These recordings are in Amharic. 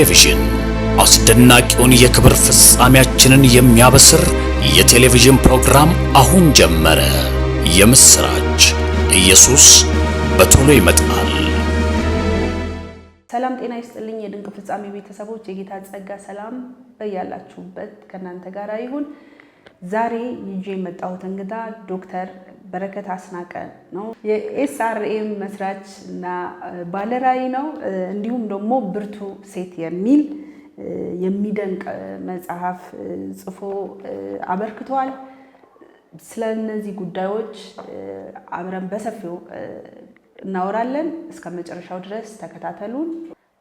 ቴሌቪዥን አስደናቂውን የክብር ፍጻሜያችንን የሚያበስር የቴሌቪዥን ፕሮግራም አሁን ጀመረ። የምስራች! ኢየሱስ በቶሎ ይመጣል። ሰላም ጤና ይስጥልኝ የድንቅ ፍጻሜ ቤተሰቦች፣ የጌታ ጸጋ ሰላም በያላችሁበት ከናንተ ጋር ይሁን። ዛሬ ይዤ የመጣሁት እንግዳ ዶክተር በረከት አስናቀ ነው። የኤስአርኤም መስራች እና ባለራዕይ ነው። እንዲሁም ደግሞ ብርቱ ሴት የሚል የሚደንቅ መጽሐፍ ጽፎ አበርክቷል። ስለ እነዚህ ጉዳዮች አብረን በሰፊው እናወራለን። እስከ መጨረሻው ድረስ ተከታተሉን።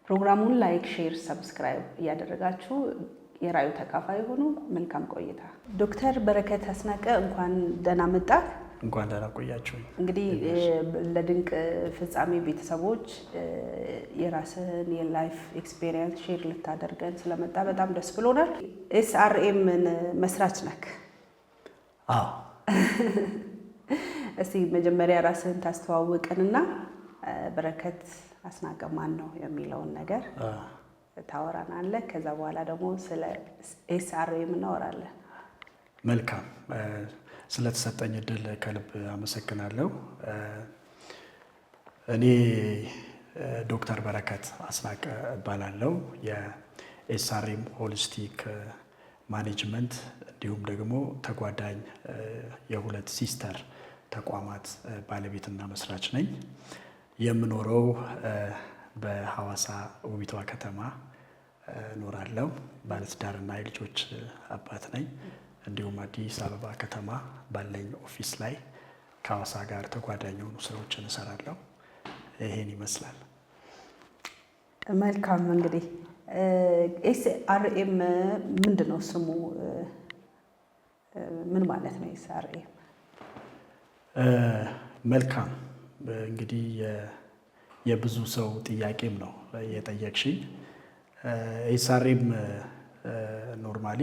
ፕሮግራሙን ላይክ፣ ሼር፣ ሰብስክራይብ እያደረጋችሁ የራዕዩ ተካፋይ ሆኑ። መልካም ቆይታ። ዶክተር በረከት አስናቀ እንኳን ደህና መጣ። እንኳን ደህና ቆያችሁ። እንግዲህ ለድንቅ ፍጻሜ ቤተሰቦች የራስህን የላይፍ ኤክስፔሪየንስ ሼር ልታደርገን ስለመጣ በጣም ደስ ብሎናል። ኤስአርኤም መስራች ነክ? አዎ። እስቲ መጀመሪያ ራስህን ታስተዋውቅንና በረከት አስናቀ ማን ነው የሚለውን ነገር ታወራናለህ። ከዛ በኋላ ደግሞ ስለ ኤስአርኤም እናወራለን። መልካም። ስለተሰጠኝ እድል ከልብ አመሰግናለሁ። እኔ ዶክተር በረከት አስናቀ እባላለሁ። የኤስአርኤም ሆሊስቲክ ማኔጅመንት እንዲሁም ደግሞ ተጓዳኝ የሁለት ሲስተር ተቋማት ባለቤትና መስራች ነኝ። የምኖረው በሐዋሳ ውቢቷ ከተማ እኖራለሁ። ባለትዳርና የልጆች አባት ነኝ። እንዲሁም አዲስ አበባ ከተማ ባለኝ ኦፊስ ላይ ከሐዋሳ ጋር ተጓዳኝ የሆኑ ስራዎችን እሰራለሁ። ይሄን ይመስላል። መልካም። እንግዲህ ኤስአርኤም ምንድን ነው ስሙ? ምን ማለት ነው ኤስአርኤም? መልካም። እንግዲህ የብዙ ሰው ጥያቄም ነው የጠየቅሽኝ። ኤስአርኤም ኖርማሊ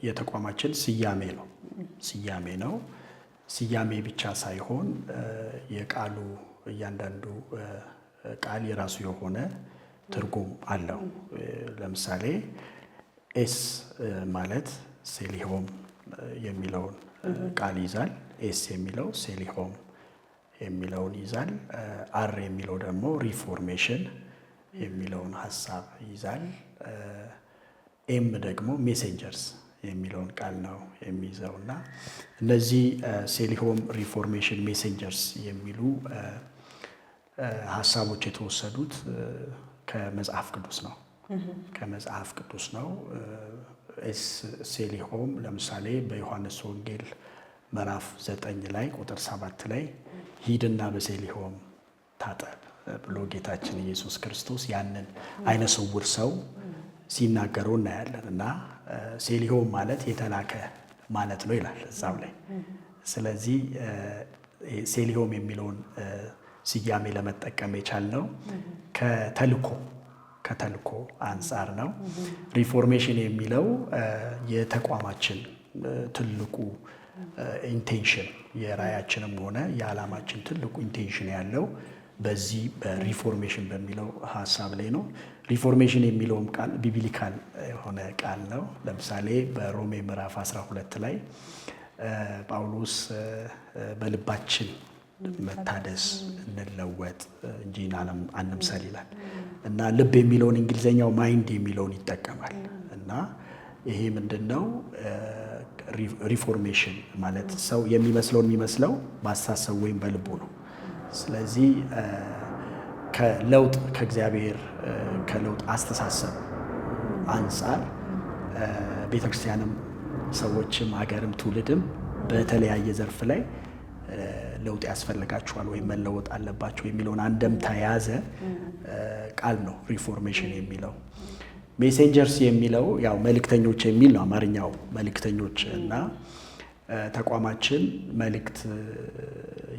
የተቋማችን ስያሜ ነው። ስያሜ ብቻ ሳይሆን የቃሉ እያንዳንዱ ቃል የራሱ የሆነ ትርጉም አለው። ለምሳሌ ኤስ ማለት ሴሊሆም የሚለውን ቃል ይዛል። ኤስ የሚለው ሴሊሆም የሚለውን ይዛል። አር የሚለው ደግሞ ሪፎርሜሽን የሚለውን ሀሳብ ይዛል። ኤም ደግሞ ሜሴንጀርስ የሚለውን ቃል ነው የሚይዘው እና እነዚህ ሴሊሆም፣ ሪፎርሜሽን፣ ሜሴንጀርስ የሚሉ ሀሳቦች የተወሰዱት ከመጽሐፍ ቅዱስ ነው። ኤስ ሴሊሆም ለምሳሌ በዮሐንስ ወንጌል ምዕራፍ 9 ላይ ቁጥር 7 ላይ ሂድና በሴሊሆም ታጠብ ብሎ ጌታችን ኢየሱስ ክርስቶስ ያንን አይነ ስውር ሰው ሲናገረው እናያለን እና ሴሊሆም ማለት የተላከ ማለት ነው ይላል እዛው ላይ። ስለዚህ ሴሊሆም የሚለውን ስያሜ ለመጠቀም የቻልነው ከተልኮ አንጻር ነው። ሪፎርሜሽን የሚለው የተቋማችን ትልቁ ኢንቴንሽን የራዕያችንም ሆነ የዓላማችን ትልቁ ኢንቴንሽን ያለው በዚህ በሪፎርሜሽን በሚለው ሀሳብ ላይ ነው። ሪፎርሜሽን የሚለውም ቃል ቢብሊካል የሆነ ቃል ነው። ለምሳሌ በሮሜ ምዕራፍ 12 ላይ ጳውሎስ በልባችን መታደስ እንለወጥ እንጂ አንምሰል ይላል እና ልብ የሚለውን እንግሊዘኛው ማይንድ የሚለውን ይጠቀማል እና ይሄ ምንድነው? ሪፎርሜሽን ማለት ሰው የሚመስለውን የሚመስለው በአስተሳሰብ ወይም በልቡ ነው። ስለዚህ ከእግዚአብሔር ከለውጥ አስተሳሰብ አንጻር ቤተክርስቲያንም ሰዎችም ሀገርም ትውልድም በተለያየ ዘርፍ ላይ ለውጥ ያስፈልጋቸዋል ወይም መለወጥ አለባቸው የሚለውን አንደምታ የያዘ ቃል ነው ሪፎርሜሽን የሚለው። ሜሴንጀርስ የሚለው ያው መልእክተኞች የሚል ነው አማርኛው መልእክተኞች እና ተቋማችን መልእክት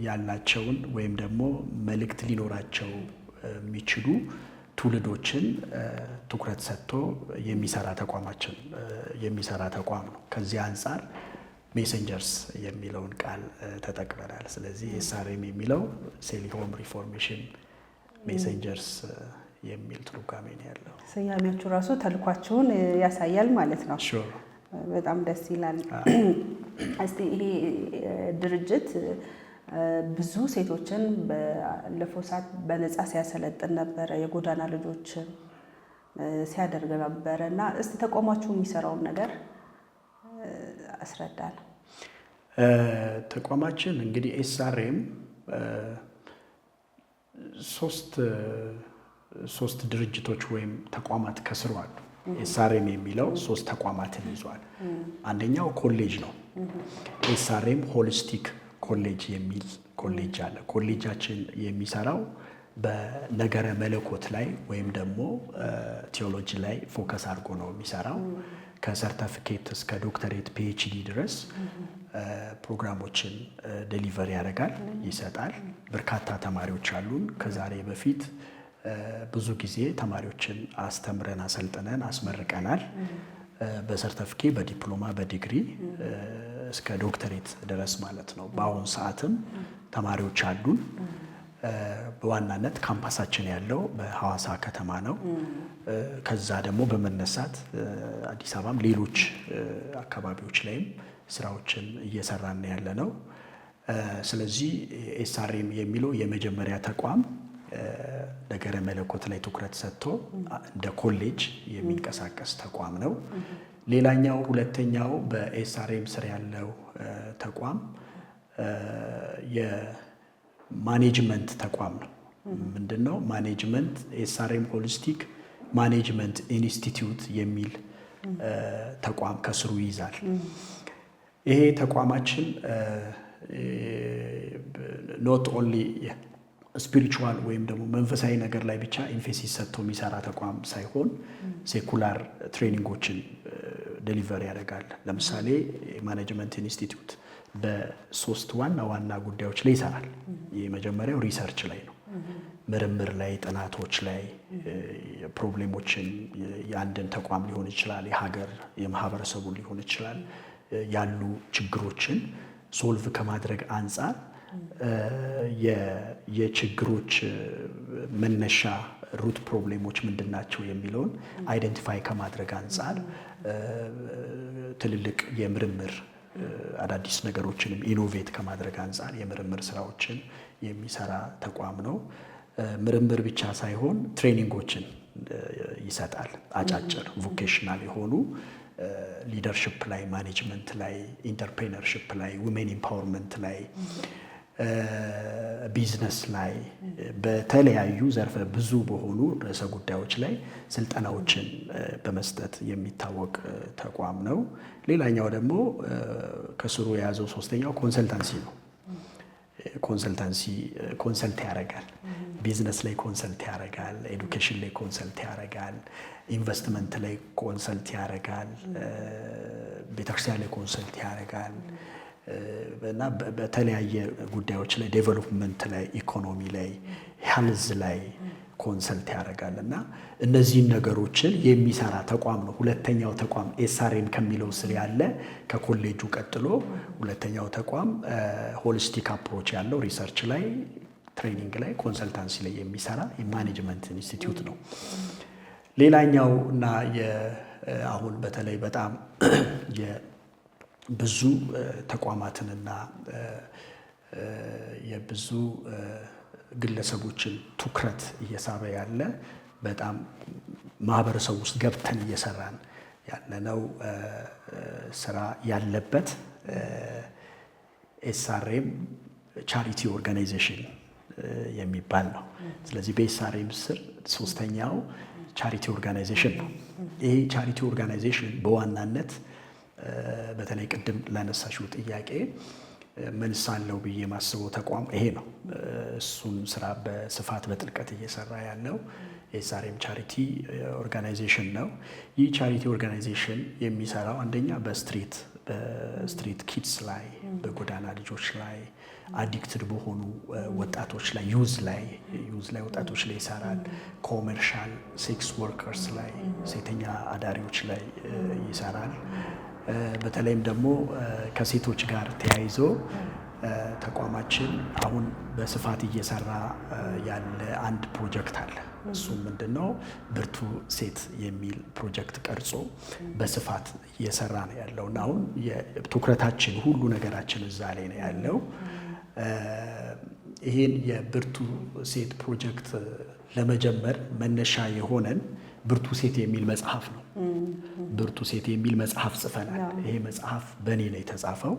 ያላቸውን ወይም ደግሞ መልእክት ሊኖራቸው የሚችሉ ትውልዶችን ትኩረት ሰጥቶ የሚሰራ ተቋም ነው። ከዚህ አንጻር ሜሴንጀርስ የሚለውን ቃል ተጠቅመናል። ስለዚህ ኤስአርኤም የሚለው ሴሊሆም፣ ሪፎርሜሽን፣ ሜሴንጀርስ የሚል ትርጓሜ ነው ያለው። ስያሜያችሁ ራሱ ተልኳችሁን ያሳያል ማለት ነው። ሹር በጣም ደስ ይላል። እስቲ ይሄ ድርጅት ብዙ ሴቶችን ባለፈው ሰዓት በነፃ ሲያሰለጥን ነበረ፣ የጎዳና ልጆችን ሲያደርግ ነበረ እና እስቲ ተቋማችሁ የሚሰራውን ነገር አስረዳን። ተቋማችን እንግዲህ ኤስአርኤም ሶስት ድርጅቶች ወይም ተቋማት ከስሩ አሉ። ኤስአርኤም የሚለው 3 ተቋማትን ይዟል። አንደኛው ኮሌጅ ነው። ኤስአርኤም ሆሊስቲክ ኮሌጅ የሚል ኮሌጅ አለ። ኮሌጃችን የሚሰራው በነገረ መለኮት ላይ ወይም ደግሞ ቴዎሎጂ ላይ ፎከስ አድርጎ ነው የሚሰራው። ከሰርተፊኬት እስከ ዶክተሬት ፒኤችዲ ድረስ ፕሮግራሞችን ዴሊቨር ያደርጋል፣ ይሰጣል። በርካታ ተማሪዎች አሉን። ከዛሬ በፊት ብዙ ጊዜ ተማሪዎችን አስተምረን አሰልጥነን አስመርቀናል። በሰርተፊኬት፣ በዲፕሎማ፣ በዲግሪ እስከ ዶክተሬት ድረስ ማለት ነው። በአሁኑ ሰዓትም ተማሪዎች አሉን። በዋናነት ካምፓሳችን ያለው በሐዋሳ ከተማ ነው። ከዛ ደግሞ በመነሳት አዲስ አበባም ሌሎች አካባቢዎች ላይም ስራዎችን እየሰራን ያለ ነው። ስለዚህ ኤስአርኤም የሚለው የመጀመሪያ ተቋም ነገረ መለኮት ላይ ትኩረት ሰጥቶ እንደ ኮሌጅ የሚንቀሳቀስ ተቋም ነው። ሌላኛው ሁለተኛው በኤስአርኤም ስር ያለው ተቋም የማኔጅመንት ተቋም ነው። ምንድነው ማኔጅመንት? ኤስአርኤም ሆሊስቲክ ማኔጅመንት ኢንስቲትዩት የሚል ተቋም ከስሩ ይይዛል። ይሄ ተቋማችን ኖት ኦንሊ ስፒሪቹዋል ወይም ደግሞ መንፈሳዊ ነገር ላይ ብቻ ኢንፌሲስ ሰጥቶ የሚሰራ ተቋም ሳይሆን ሴኩላር ትሬኒንጎችን ዴሊቨር ያደርጋል። ለምሳሌ የማኔጅመንት ኢንስቲትዩት በ3 ዋና ዋና ጉዳዮች ላይ ይሰራል። የመጀመሪያው ሪሰርች ላይ ነው። ምርምር ላይ፣ ጥናቶች ላይ ፕሮብሌሞችን የአንድን ተቋም ሊሆን ይችላል፣ የሀገር የማህበረሰቡን ሊሆን ይችላል ያሉ ችግሮችን ሶልቭ ከማድረግ አንጻር የችግሮች መነሻ ሩት ፕሮብሌሞች ምንድናቸው የሚለውን አይደንቲፋይ ከማድረግ አንጻር ትልልቅ የምርምር አዳዲስ ነገሮችንም ኢኖቬት ከማድረግ አንጻር የምርምር ስራዎችን የሚሰራ ተቋም ነው። ምርምር ብቻ ሳይሆን ትሬኒንጎችን ይሰጣል። አጫጭር ቮኬሽናል የሆኑ ሊደርሽፕ ላይ፣ ማኔጅመንት ላይ፣ ኢንተርፕሬነርሽፕ ላይ፣ ውሜን ኢምፓወርመንት ላይ፣ ቢዝነስ ላይ በተለያዩ ዘርፈ ብዙ በሆኑ ርዕሰ ጉዳዮች ላይ ስልጠናዎችን በመስጠት የሚታወቅ ተቋም ነው። ሌላኛው ደግሞ ከስሩ የያዘው ሶስተኛው ኮንሰልታንሲ ነው። ኮንሰልት ያደርጋል። ቢዝነስ ላይ ኮንሰልት ያደርጋል። ኤዱኬሽን ላይ ኮንሰልት ያደርጋል። ኢንቨስትመንት ላይ ኮንሰልት ያደርጋል። ቤተክርስቲያን ላይ ኮንሰልት ያደርጋል እና በተለያየ ጉዳዮች ላይ ዴቨሎፕመንት ላይ፣ ኢኮኖሚ ላይ፣ ሄልዝ ላይ ኮንሰልት ያደርጋል እና እነዚህን ነገሮችን የሚሰራ ተቋም ነው። ሁለተኛው ተቋም ኤስአርኤም ከሚለው ስር ያለ ከኮሌጁ ቀጥሎ ሁለተኛው ተቋም ሆሊስቲክ አፕሮች ያለው ሪሰርች ላይ፣ ትሬኒንግ ላይ፣ ኮንሰልታንሲ ላይ የሚሰራ የማኔጅመንት ኢንስቲትዩት ነው። ሌላኛው እና አሁን በተለይ በጣም ብዙ ተቋማትንና የብዙ ግለሰቦችን ትኩረት እየሳበ ያለ በጣም ማህበረሰብ ውስጥ ገብተን እየሰራን ያለነው ስራ ያለበት ኤስአርኤም ቻሪቲ ኦርጋናይዜሽን የሚባል ነው። ስለዚህ በኤስአርኤም ስር ሶስተኛው ቻሪቲ ኦርጋናይዜሽን ነው። ይሄ ቻሪቲ ኦርጋናይዜሽን በዋናነት በተለይ ቅድም ላነሳሽው ጥያቄ መልስ አለው ብዬ የማስበው ተቋም ይሄ ነው። እሱን ስራ በስፋት በጥልቀት እየሰራ ያለው ኤስአርኤም ቻሪቲ ኦርጋናይዜሽን ነው። ይህ ቻሪቲ ኦርጋናይዜሽን የሚሰራው አንደኛ በስትሪት ኪድስ ላይ፣ በጎዳና ልጆች ላይ፣ አዲክትድ በሆኑ ወጣቶች ላይ፣ ዩዝ ላይ ወጣቶች ላይ ይሰራል። ኮመርሻል ሴክስ ወርከርስ ላይ፣ ሴተኛ አዳሪዎች ላይ ይሰራል። በተለይም ደግሞ ከሴቶች ጋር ተያይዞ ተቋማችን አሁን በስፋት እየሰራ ያለ አንድ ፕሮጀክት አለ። እሱም ምንድነው? ብርቱ ሴት የሚል ፕሮጀክት ቀርጾ በስፋት እየሰራ ነው ያለው እና አሁን ትኩረታችን ሁሉ ነገራችን እዛ ላይ ነው ያለው። ይሄን የብርቱ ሴት ፕሮጀክት ለመጀመር መነሻ የሆነን ብርቱ ሴት የሚል መጽሐፍ ነው። ብርቱ ሴት የሚል መጽሐፍ ጽፈናል። ይሄ መጽሐፍ በእኔ ነው የተጻፈው።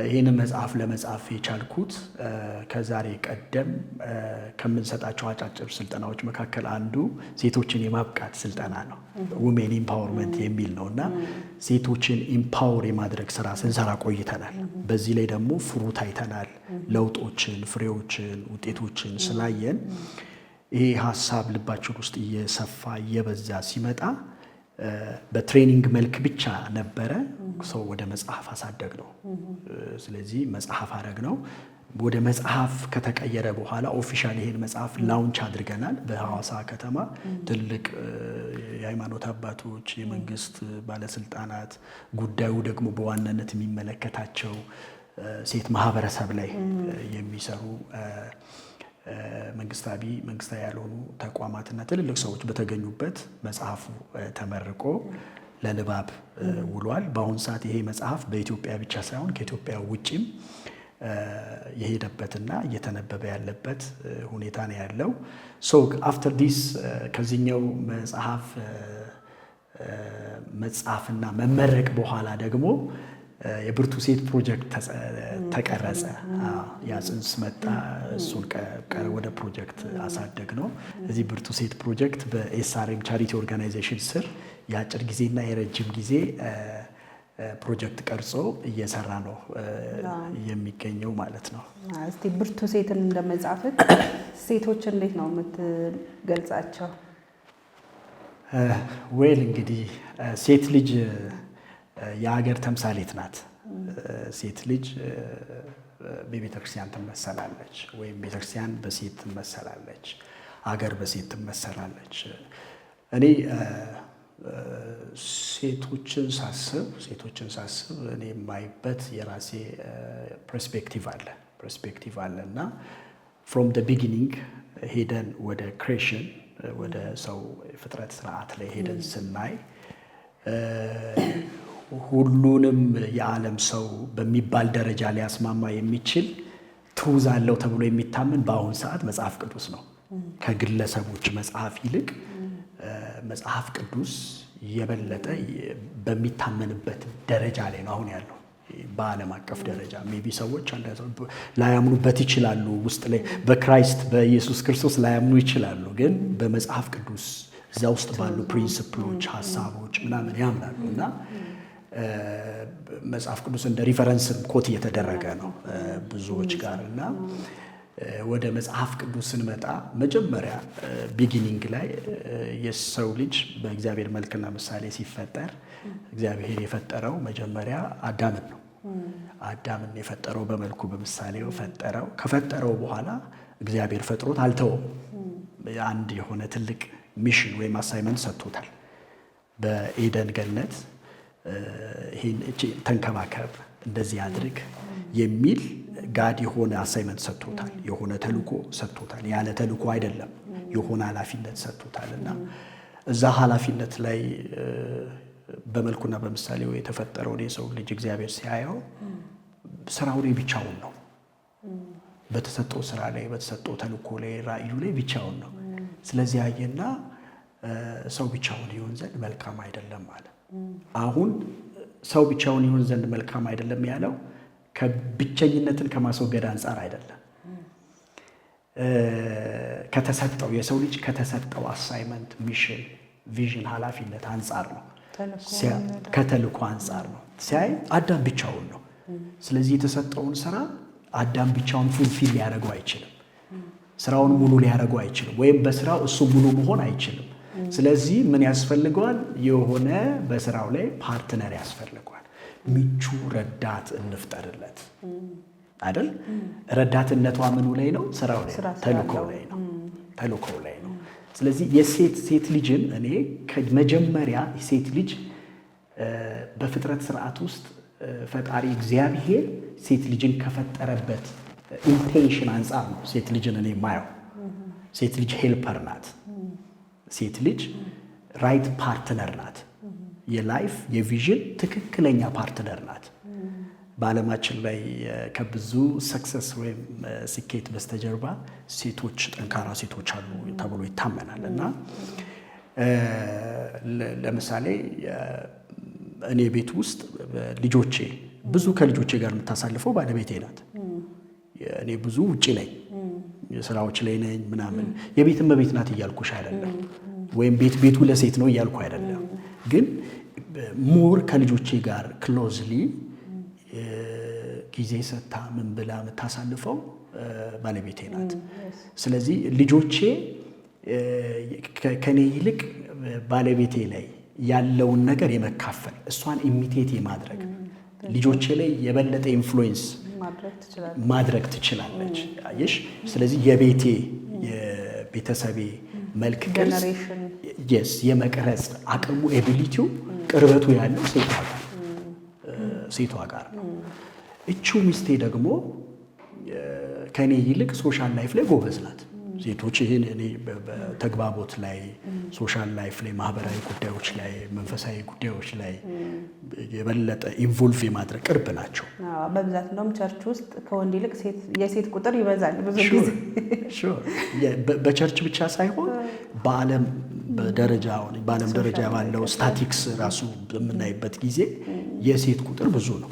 ይህንን መጽሐፍ ለመጻፍ የቻልኩት ከዛሬ ቀደም ከምንሰጣቸው አጫጭር ስልጠናዎች መካከል አንዱ ሴቶችን የማብቃት ስልጠና ነው። ውሜን ኢምፓወርመንት የሚል ነው እና ሴቶችን ኢምፓወር የማድረግ ስራ ስንሰራ ቆይተናል። በዚህ ላይ ደግሞ ፍሩት አይተናል። ለውጦችን፣ ፍሬዎችን፣ ውጤቶችን ስላየን ይሄ ሀሳብ ልባችን ውስጥ እየሰፋ እየበዛ ሲመጣ በትሬኒንግ መልክ ብቻ ነበረ። ሰው ወደ መጽሐፍ አሳደግ ነው። ስለዚህ መጽሐፍ አደረግ ነው። ወደ መጽሐፍ ከተቀየረ በኋላ ኦፊሻል ይሄን መጽሐፍ ላውንች አድርገናል በሐዋሳ ከተማ። ትልቅ የሃይማኖት አባቶች፣ የመንግስት ባለስልጣናት፣ ጉዳዩ ደግሞ በዋናነት የሚመለከታቸው ሴት ማህበረሰብ ላይ የሚሰሩ መንግስታዊ ያልሆኑ ተቋማትና ትልልቅ ሰዎች በተገኙበት መጽሐፉ ተመርቆ ለንባብ ውሏል። በአሁኑ ሰዓት ይሄ መጽሐፍ በኢትዮጵያ ብቻ ሳይሆን ከኢትዮጵያ ውጪም የሄደበትና እየተነበበ ያለበት ሁኔታ ነው ያለው። ሶ አፍተር ዲስ ከዚህኛው መጽሐፍና መመረቅ በኋላ ደግሞ የብርቱ ሴት ፕሮጀክት ተቀረጸ። ያ ጽንስ መጣ። እሱን ወደ ፕሮጀክት አሳደግ ነው። እዚህ ብርቱ ሴት ፕሮጀክት በኤስአርኤም ቻሪቲ ኦርጋናይዜሽን ስር የአጭር ጊዜና የረጅም ጊዜ ፕሮጀክት ቀርጾ እየሰራ ነው የሚገኘው ማለት ነው። እስቲ ብርቱ ሴትን እንደመጻፍት ሴቶች እንዴት ነው የምትገልጻቸው? ወይል እንግዲህ ሴት ልጅ የሀገር ተምሳሌት ናት። ሴት ልጅ በቤተክርስቲያን ትመሰላለች፣ ወይም ቤተክርስቲያን በሴት ትመሰላለች፣ ሀገር በሴት ትመሰላለች። እኔ ሴቶችን ሳስብ እኔ የማይበት የራሴ ፐርስፔክቲቭ አለ እና ፍሮም ደ ቢጊኒንግ ሄደን ወደ ክሬሽን ወደ ሰው ፍጥረት ስርዓት ላይ ሄደን ስናይ ሁሉንም የዓለም ሰው በሚባል ደረጃ ሊያስማማ የሚችል ትሩዝ አለው ተብሎ የሚታመን በአሁን ሰዓት መጽሐፍ ቅዱስ ነው። ከግለሰቦች መጽሐፍ ይልቅ መጽሐፍ ቅዱስ የበለጠ በሚታመንበት ደረጃ ላይ ነው አሁን ያለው። በዓለም አቀፍ ደረጃ ሜቢ ሰዎች ላያምኑበት ይችላሉ። ውስጥ ላይ በክራይስት በኢየሱስ ክርስቶስ ላያምኑ ይችላሉ። ግን በመጽሐፍ ቅዱስ እዛ ውስጥ ባሉ ፕሪንሲፕሎች፣ ሀሳቦች ምናምን ያምናሉ እና መጽሐፍ ቅዱስ እንደ ሪፈረንስም ኮት እየተደረገ ነው ብዙዎች ጋር እና ወደ መጽሐፍ ቅዱስ ስንመጣ መጀመሪያ ቢጊኒንግ ላይ የሰው ልጅ በእግዚአብሔር መልክና ምሳሌ ሲፈጠር እግዚአብሔር የፈጠረው መጀመሪያ አዳምን ነው። አዳምን የፈጠረው በመልኩ በምሳሌው ፈጠረው። ከፈጠረው በኋላ እግዚአብሔር ፈጥሮት አልተወም። አንድ የሆነ ትልቅ ሚሽን ወይም አሳይመንት ሰጥቶታል። በኤደን ገነት ይህን ተንከባከብ፣ እንደዚህ አድርግ የሚል ጋድ የሆነ አሳይመንት ሰጥቶታል። የሆነ ተልእኮ ሰጥቶታል። ያለ ተልእኮ አይደለም፣ የሆነ ኃላፊነት ሰጥቶታል እና እዛ ኃላፊነት ላይ በመልኩና በምሳሌው የተፈጠረውን የሰው ልጅ እግዚአብሔር ሲያየው ስራው ላይ ብቻውን ነው። በተሰጠው ስራ ላይ፣ በተሰጠው ተልእኮ ላይ፣ ራእዩ ላይ ብቻውን ነው። ስለዚህ አየና ሰው ብቻውን ይሆን ዘንድ መልካም አይደለም ማለት። አሁን ሰው ብቻውን ይሆን ዘንድ መልካም አይደለም ያለው ከብቸኝነትን ከማስወገድ አንጻር አይደለም። ከተሰጠው የሰው ልጅ ከተሰጠው አሳይመንት፣ ሚሽን፣ ቪዥን፣ ኃላፊነት አንጻር ነው። ከተልእኮ አንጻር ነው። ሲያይ አዳም ብቻውን ነው። ስለዚህ የተሰጠውን ስራ አዳም ብቻውን ፉልፊል ሊያደርገው አይችልም። ስራውን ሙሉ ሊያደርገው አይችልም። ወይም በስራው እሱ ሙሉ መሆን አይችልም። ስለዚህ ምን ያስፈልገዋል? የሆነ በስራው ላይ ፓርትነር ያስፈልገዋል። ምቹ ረዳት እንፍጠርለት አይደል? ረዳትነቷ ምኑ ላይ ነው? ስራው ላይ፣ ተልእኮው ላይ ነው። ተልእኮው ላይ ነው። ስለዚህ የሴት ልጅን እኔ ከመጀመሪያ ሴት ልጅ በፍጥረት ስርዓት ውስጥ ፈጣሪ እግዚአብሔር ሴት ልጅን ከፈጠረበት ኢንቴንሽን አንጻር ነው ሴት ልጅን እኔ የማየው። ሴት ልጅ ሄልፐር ናት። ሴት ልጅ ራይት ፓርትነር ናት። የላይፍ የቪዥን ትክክለኛ ፓርትነር ናት። በዓለማችን ላይ ከብዙ ሰክሰስ ወይም ስኬት በስተጀርባ ሴቶች ጠንካራ ሴቶች አሉ ተብሎ ይታመናል። እና ለምሳሌ እኔ ቤት ውስጥ ልጆቼ ብዙ ከልጆቼ ጋር የምታሳልፈው ባለቤቴ ናት። እኔ ብዙ ውጪ ላይ ስራዎች ላይ ነኝ ምናምን። የቤት እመቤት ናት እያልኩሽ አይደለም፣ ወይም ቤቱ ለሴት ነው እያልኩ አይደለም። ግን ሞር ከልጆቼ ጋር ክሎዝሊ ጊዜ ሰጥታ ምን ብላ የምታሳልፈው ባለቤቴ ናት። ስለዚህ ልጆቼ ከኔ ይልቅ ባለቤቴ ላይ ያለውን ነገር የመካፈል እሷን ኢሚቴት የማድረግ ልጆቼ ላይ የበለጠ ኢንፍሉዌንስ ማድረግ ትችላለች። አየሽ? ስለዚህ የቤተሰቤ መልክ ቅርጽ የመቅረጽ አቅሙ ኤቢሊቲው ቅርበቱ ያለው ሴቷ ጋር ነው። እቺው ሚስቴ ደግሞ ከኔ ይልቅ ሶሻል ላይፍ ላይ ጎበዝ ናት። ሴቶች ይሄን እኔ በተግባቦት ላይ ሶሻል ላይፍ ላይ ማህበራዊ ጉዳዮች ላይ መንፈሳዊ ጉዳዮች ላይ የበለጠ ኢንቮልቭ የማድረግ ቅርብ ናቸው። በብዛት እንደውም ቸርች ውስጥ ከወንድ ይልቅ የሴት ቁጥር ይበዛል ብዙ ጊዜ። በቸርች ብቻ ሳይሆን በዓለም ደረጃ ባለው ስታቲክስ ራሱ በምናይበት ጊዜ የሴት ቁጥር ብዙ ነው።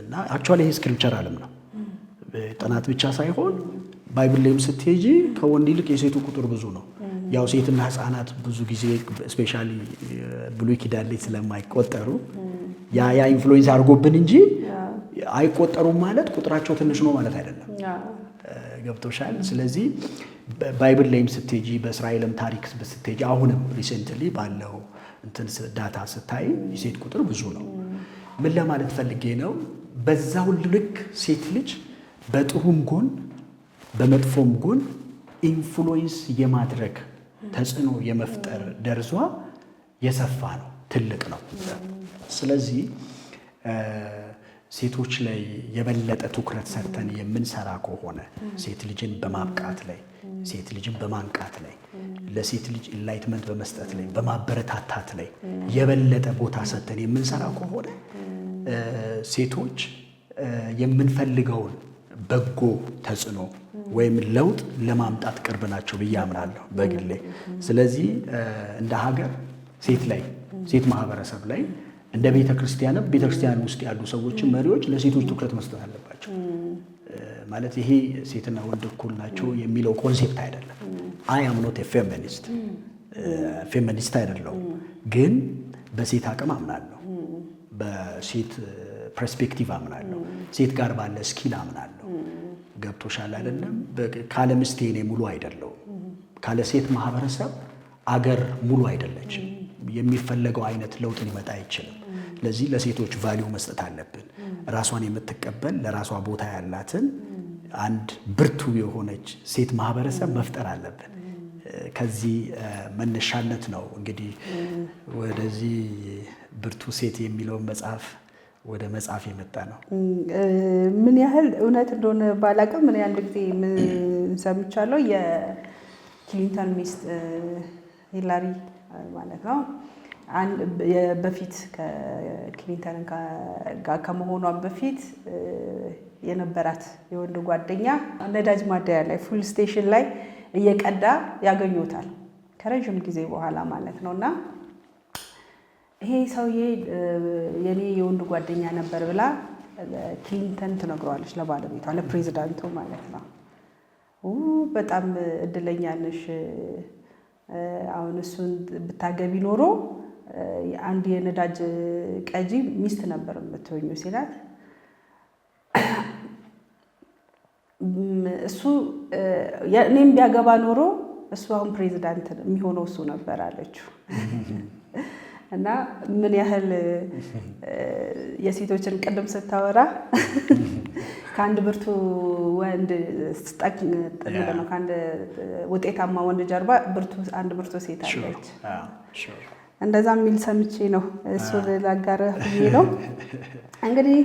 እና አክቹዋሊ ይሄ ስክሪፕቸራልም ነው። ጥናት ብቻ ሳይሆን ባይብል ላይም ስትሄጂ ከወንድ ይልቅ የሴቱ ቁጥር ብዙ ነው። ያው ሴትና ህፃናት ብዙ ጊዜ ስፔሻሊ ብሉይ ኪዳን ላይ ስለማይቆጠሩ ያ ኢንፍሉዌንስ አድርጎብን እንጂ አይቆጠሩም ማለት ቁጥራቸው ትንሽ ነው ማለት አይደለም። ገብቶሻል? ስለዚህ ባይብል ላይም ስትሄጂ በእስራኤልም ታሪክ ስትሄጂ አሁንም ሪሰንትሊ ባለው ዳታ ስታይ የሴት ቁጥር ብዙ ነው። ምን ለማለት ፈልጌ ነው? በዛው ልክ ሴት ልጅ በጥሩም ጎን በመጥፎም ጎን ኢንፍሉዌንስ የማድረግ ተጽዕኖ የመፍጠር ደርዟ የሰፋ ነው፣ ትልቅ ነው። ስለዚህ ሴቶች ላይ የበለጠ ትኩረት ሰጥተን የምንሰራ ከሆነ ሴት ልጅን በማብቃት ላይ፣ ሴት ልጅን በማንቃት ላይ፣ ለሴት ልጅ ኢንላይትመንት በመስጠት ላይ፣ በማበረታታት ላይ የበለጠ ቦታ ሰጥተን የምንሰራ ከሆነ ሴቶች የምንፈልገውን በጎ ተጽዕኖ ወይም ለውጥ ለማምጣት ቅርብ ናቸው ብዬ አምናለሁ በግሌ። ስለዚህ እንደ ሀገር ሴት ማህበረሰብ ላይ እንደ ቤተክርስቲያን ውስጥ ያሉ ሰዎችን መሪዎች ለሴቶች ትኩረት መስጠት አለባቸው። ማለት ይሄ ሴትና ወንድ እኩል ናቸው የሚለው ኮንሴፕት አይደለም። አይ አም ኖት ፌሚኒስት አይደለሁም፣ ግን በሴት አቅም አምናለሁ፣ በሴት ፐርስፔክቲቭ አምናለሁ፣ ሴት ጋር ባለ ስኪል አምናለሁ። ገብቶሻል አይደለም? ካለ ምስቴ እኔ ሙሉ አይደለሁም። ካለ ሴት ማህበረሰብ አገር ሙሉ አይደለችም። የሚፈለገው አይነት ለውጥ ሊመጣ አይችልም። ለዚህ ለሴቶች ቫልዩ መስጠት አለብን። ራሷን የምትቀበል ለራሷ ቦታ ያላትን አንድ ብርቱ የሆነች ሴት ማህበረሰብ መፍጠር አለብን። ከዚህ መነሻነት ነው እንግዲህ ወደዚህ ብርቱ ሴት የሚለውን መጽሐፍ ወደ መጽሐፍ የመጣ ነው። ምን ያህል እውነት እንደሆነ ባላውቅም ምን አንድ ጊዜ ሰምቻለሁ። የክሊንተን ሚስት ሂላሪ ማለት ነው በፊት ከክሊንተን ጋር ከመሆኗ በፊት የነበራት የወንድ ጓደኛ ነዳጅ ማደያ ላይ ፉል ስቴሽን ላይ እየቀዳ ያገኙታል ከረጅም ጊዜ በኋላ ማለት ነውና ይሄ ሰውዬ የኔ የወንድ ጓደኛ ነበር ብላ ክሊንተን ትነግረዋለች ለባለቤቷ፣ ለፕሬዚዳንቱ ማለት ነው። በጣም እድለኛ ነሽ፣ አሁን እሱን ብታገቢ ኖሮ አንድ የነዳጅ ቀጂ ሚስት ነበር የምትሆኙ ሲላት እሱ እኔም ቢያገባ ኖሮ እሱ አሁን ፕሬዚዳንት የሚሆነው እሱ ነበር አለችው። እና ምን ያህል የሴቶችን ቅድም ስታወራ ከአንድ ብርቱ ወንድ ነው ከአንድ ውጤታማ ወንድ ጀርባ አንድ ብርቱ ሴት አለች። እንደዛ የሚል ሰምቼ ነው እሱ ላጋራህ ብዬ ነው። እንግዲህ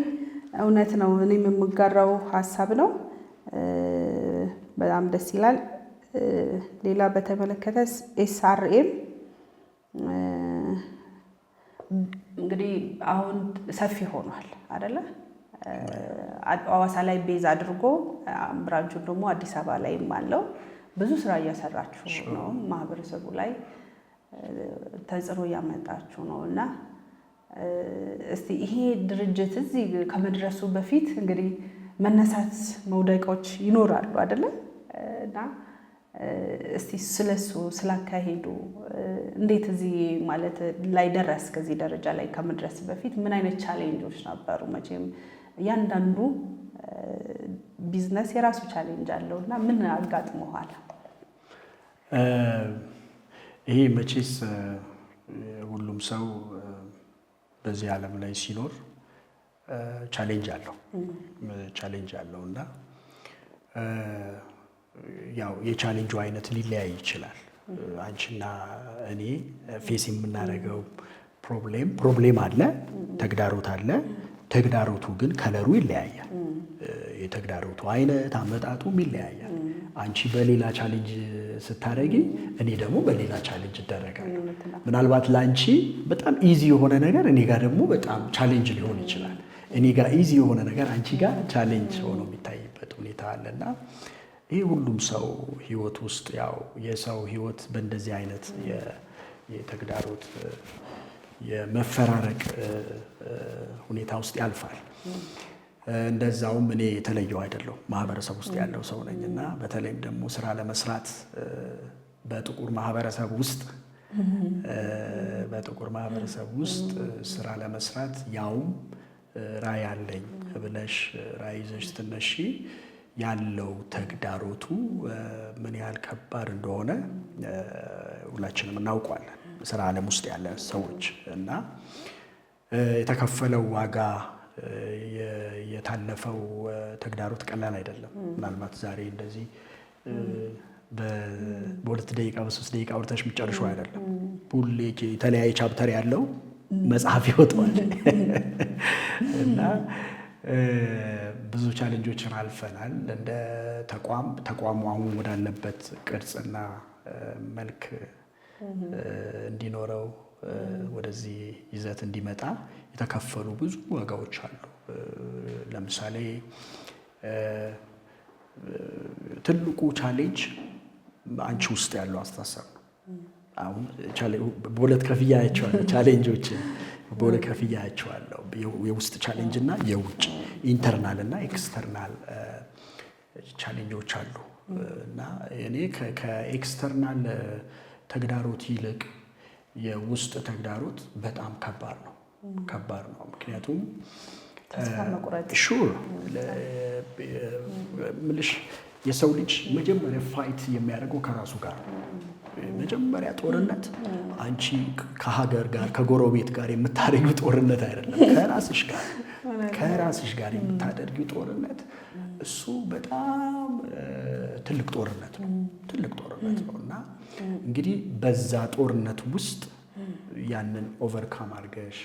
እውነት ነው። እኔም የምጋራው ሀሳብ ነው። በጣም ደስ ይላል። ሌላ በተመለከተ ኤስአርኤም እንግዲህ አሁን ሰፊ ሆኗል አይደለ? ሐዋሳ ላይ ቤዝ አድርጎ ብራንቹን ደግሞ አዲስ አበባ ላይም አለው። ብዙ ስራ እያሰራችሁ ነው። ማህበረሰቡ ላይ ተጽዕኖ እያመጣችሁ ነው እና እስቲ ይሄ ድርጅት እዚህ ከመድረሱ በፊት እንግዲህ መነሳት መውደቆች ይኖራሉ አይደለ? እና እስቲ ስለሱ ስላካሄዱ እንዴት እዚህ ማለት ላይ ደረስ? ከዚህ ደረጃ ላይ ከመድረስ በፊት ምን አይነት ቻሌንጆች ነበሩ? መቼም እያንዳንዱ ቢዝነስ የራሱ ቻሌንጅ አለው እና ምን አጋጥሞሃል? ይሄ መቼስ ሁሉም ሰው በዚህ ዓለም ላይ ሲኖር ቻሌንጅ አለው እና ያው የቻሌንጁ አይነት ሊለያይ ይችላል። አንቺና እኔ ፌስ የምናደርገው ፕሮብሌም አለ፣ ተግዳሮት አለ። ተግዳሮቱ ግን ከለሩ ይለያያል። የተግዳሮቱ አይነት አመጣጡም ይለያያል። አንቺ በሌላ ቻሌንጅ ስታደርጊ፣ እኔ ደግሞ በሌላ ቻሌንጅ እደረጋለሁ። ምናልባት ለአንቺ በጣም ኢዚ የሆነ ነገር እኔ ጋር ደግሞ በጣም ቻሌንጅ ሊሆን ይችላል። እኔ ጋር ኢዚ የሆነ ነገር አንቺ ጋር ቻሌንጅ ሆኖ የሚታይበት ሁኔታ አለና ይህ ሁሉም ሰው ህይወት ውስጥ ያው የሰው ህይወት በእንደዚህ አይነት የተግዳሮት የመፈራረቅ ሁኔታ ውስጥ ያልፋል። እንደዛውም እኔ የተለየው አይደለሁ፣ ማህበረሰብ ውስጥ ያለው ሰው ነኝ እና በተለይም ደግሞ ስራ ለመስራት በጥቁር ማህበረሰብ ውስጥ ስራ ለመስራት ያውም ራዕይ አለኝ ብለሽ ራዕይ ይዘሽ ስትነሺ ያለው ተግዳሮቱ ምን ያህል ከባድ እንደሆነ ሁላችንም እናውቀዋለን፣ ስራ ዓለም ውስጥ ያለ ሰዎች እና የተከፈለው ዋጋ የታለፈው ተግዳሮት ቀላል አይደለም። ምናልባት ዛሬ እንደዚህ በሁለት ደቂቃ በሶስት ደቂቃ አውርተሽ የምትጨርሺው አይደለም። ሁሌ የተለያየ ቻፕተር ያለው መጽሐፍ ይወጣዋል እና ብዙ ቻሌንጆችን አልፈናል። እንደ ተቋሙ አሁን ወዳለበት ቅርጽና መልክ እንዲኖረው ወደዚህ ይዘት እንዲመጣ የተከፈሉ ብዙ ዋጋዎች አሉ። ለምሳሌ ትልቁ ቻሌንጅ አንቺ ውስጥ ያለው አስተሳሰብ ነው። አሁን በሁለት ከፍያ ያቸዋለሁ ቻሌንጆችን በሁለት ከፍያ ያቸዋለሁ። የውስጥ ቻሌንጅ እና የውጭ ኢንተርናል እና ኤክስተርናል ቻሌንጆች አሉ እና እኔ ከኤክስተርናል ተግዳሮት ይልቅ የውስጥ ተግዳሮት በጣም ከባድ ነው። ምክንያቱም ተስፋ መቁረጥ ምልሽ የሰው ልጅ መጀመሪያ ፋይት የሚያደርገው ከራሱ ጋር ነው። መጀመሪያ ጦርነት አንቺ ከሀገር ጋር ከጎረቤት ጋር የምታደርጊው ጦርነት አይደለም፣ ከራስሽ ጋር የምታደርጊው ጦርነት እሱ በጣም ትልቅ ጦርነት ነው እና እንግዲህ በዛ ጦርነት ውስጥ ያንን ኦቨርካም አድርገሽ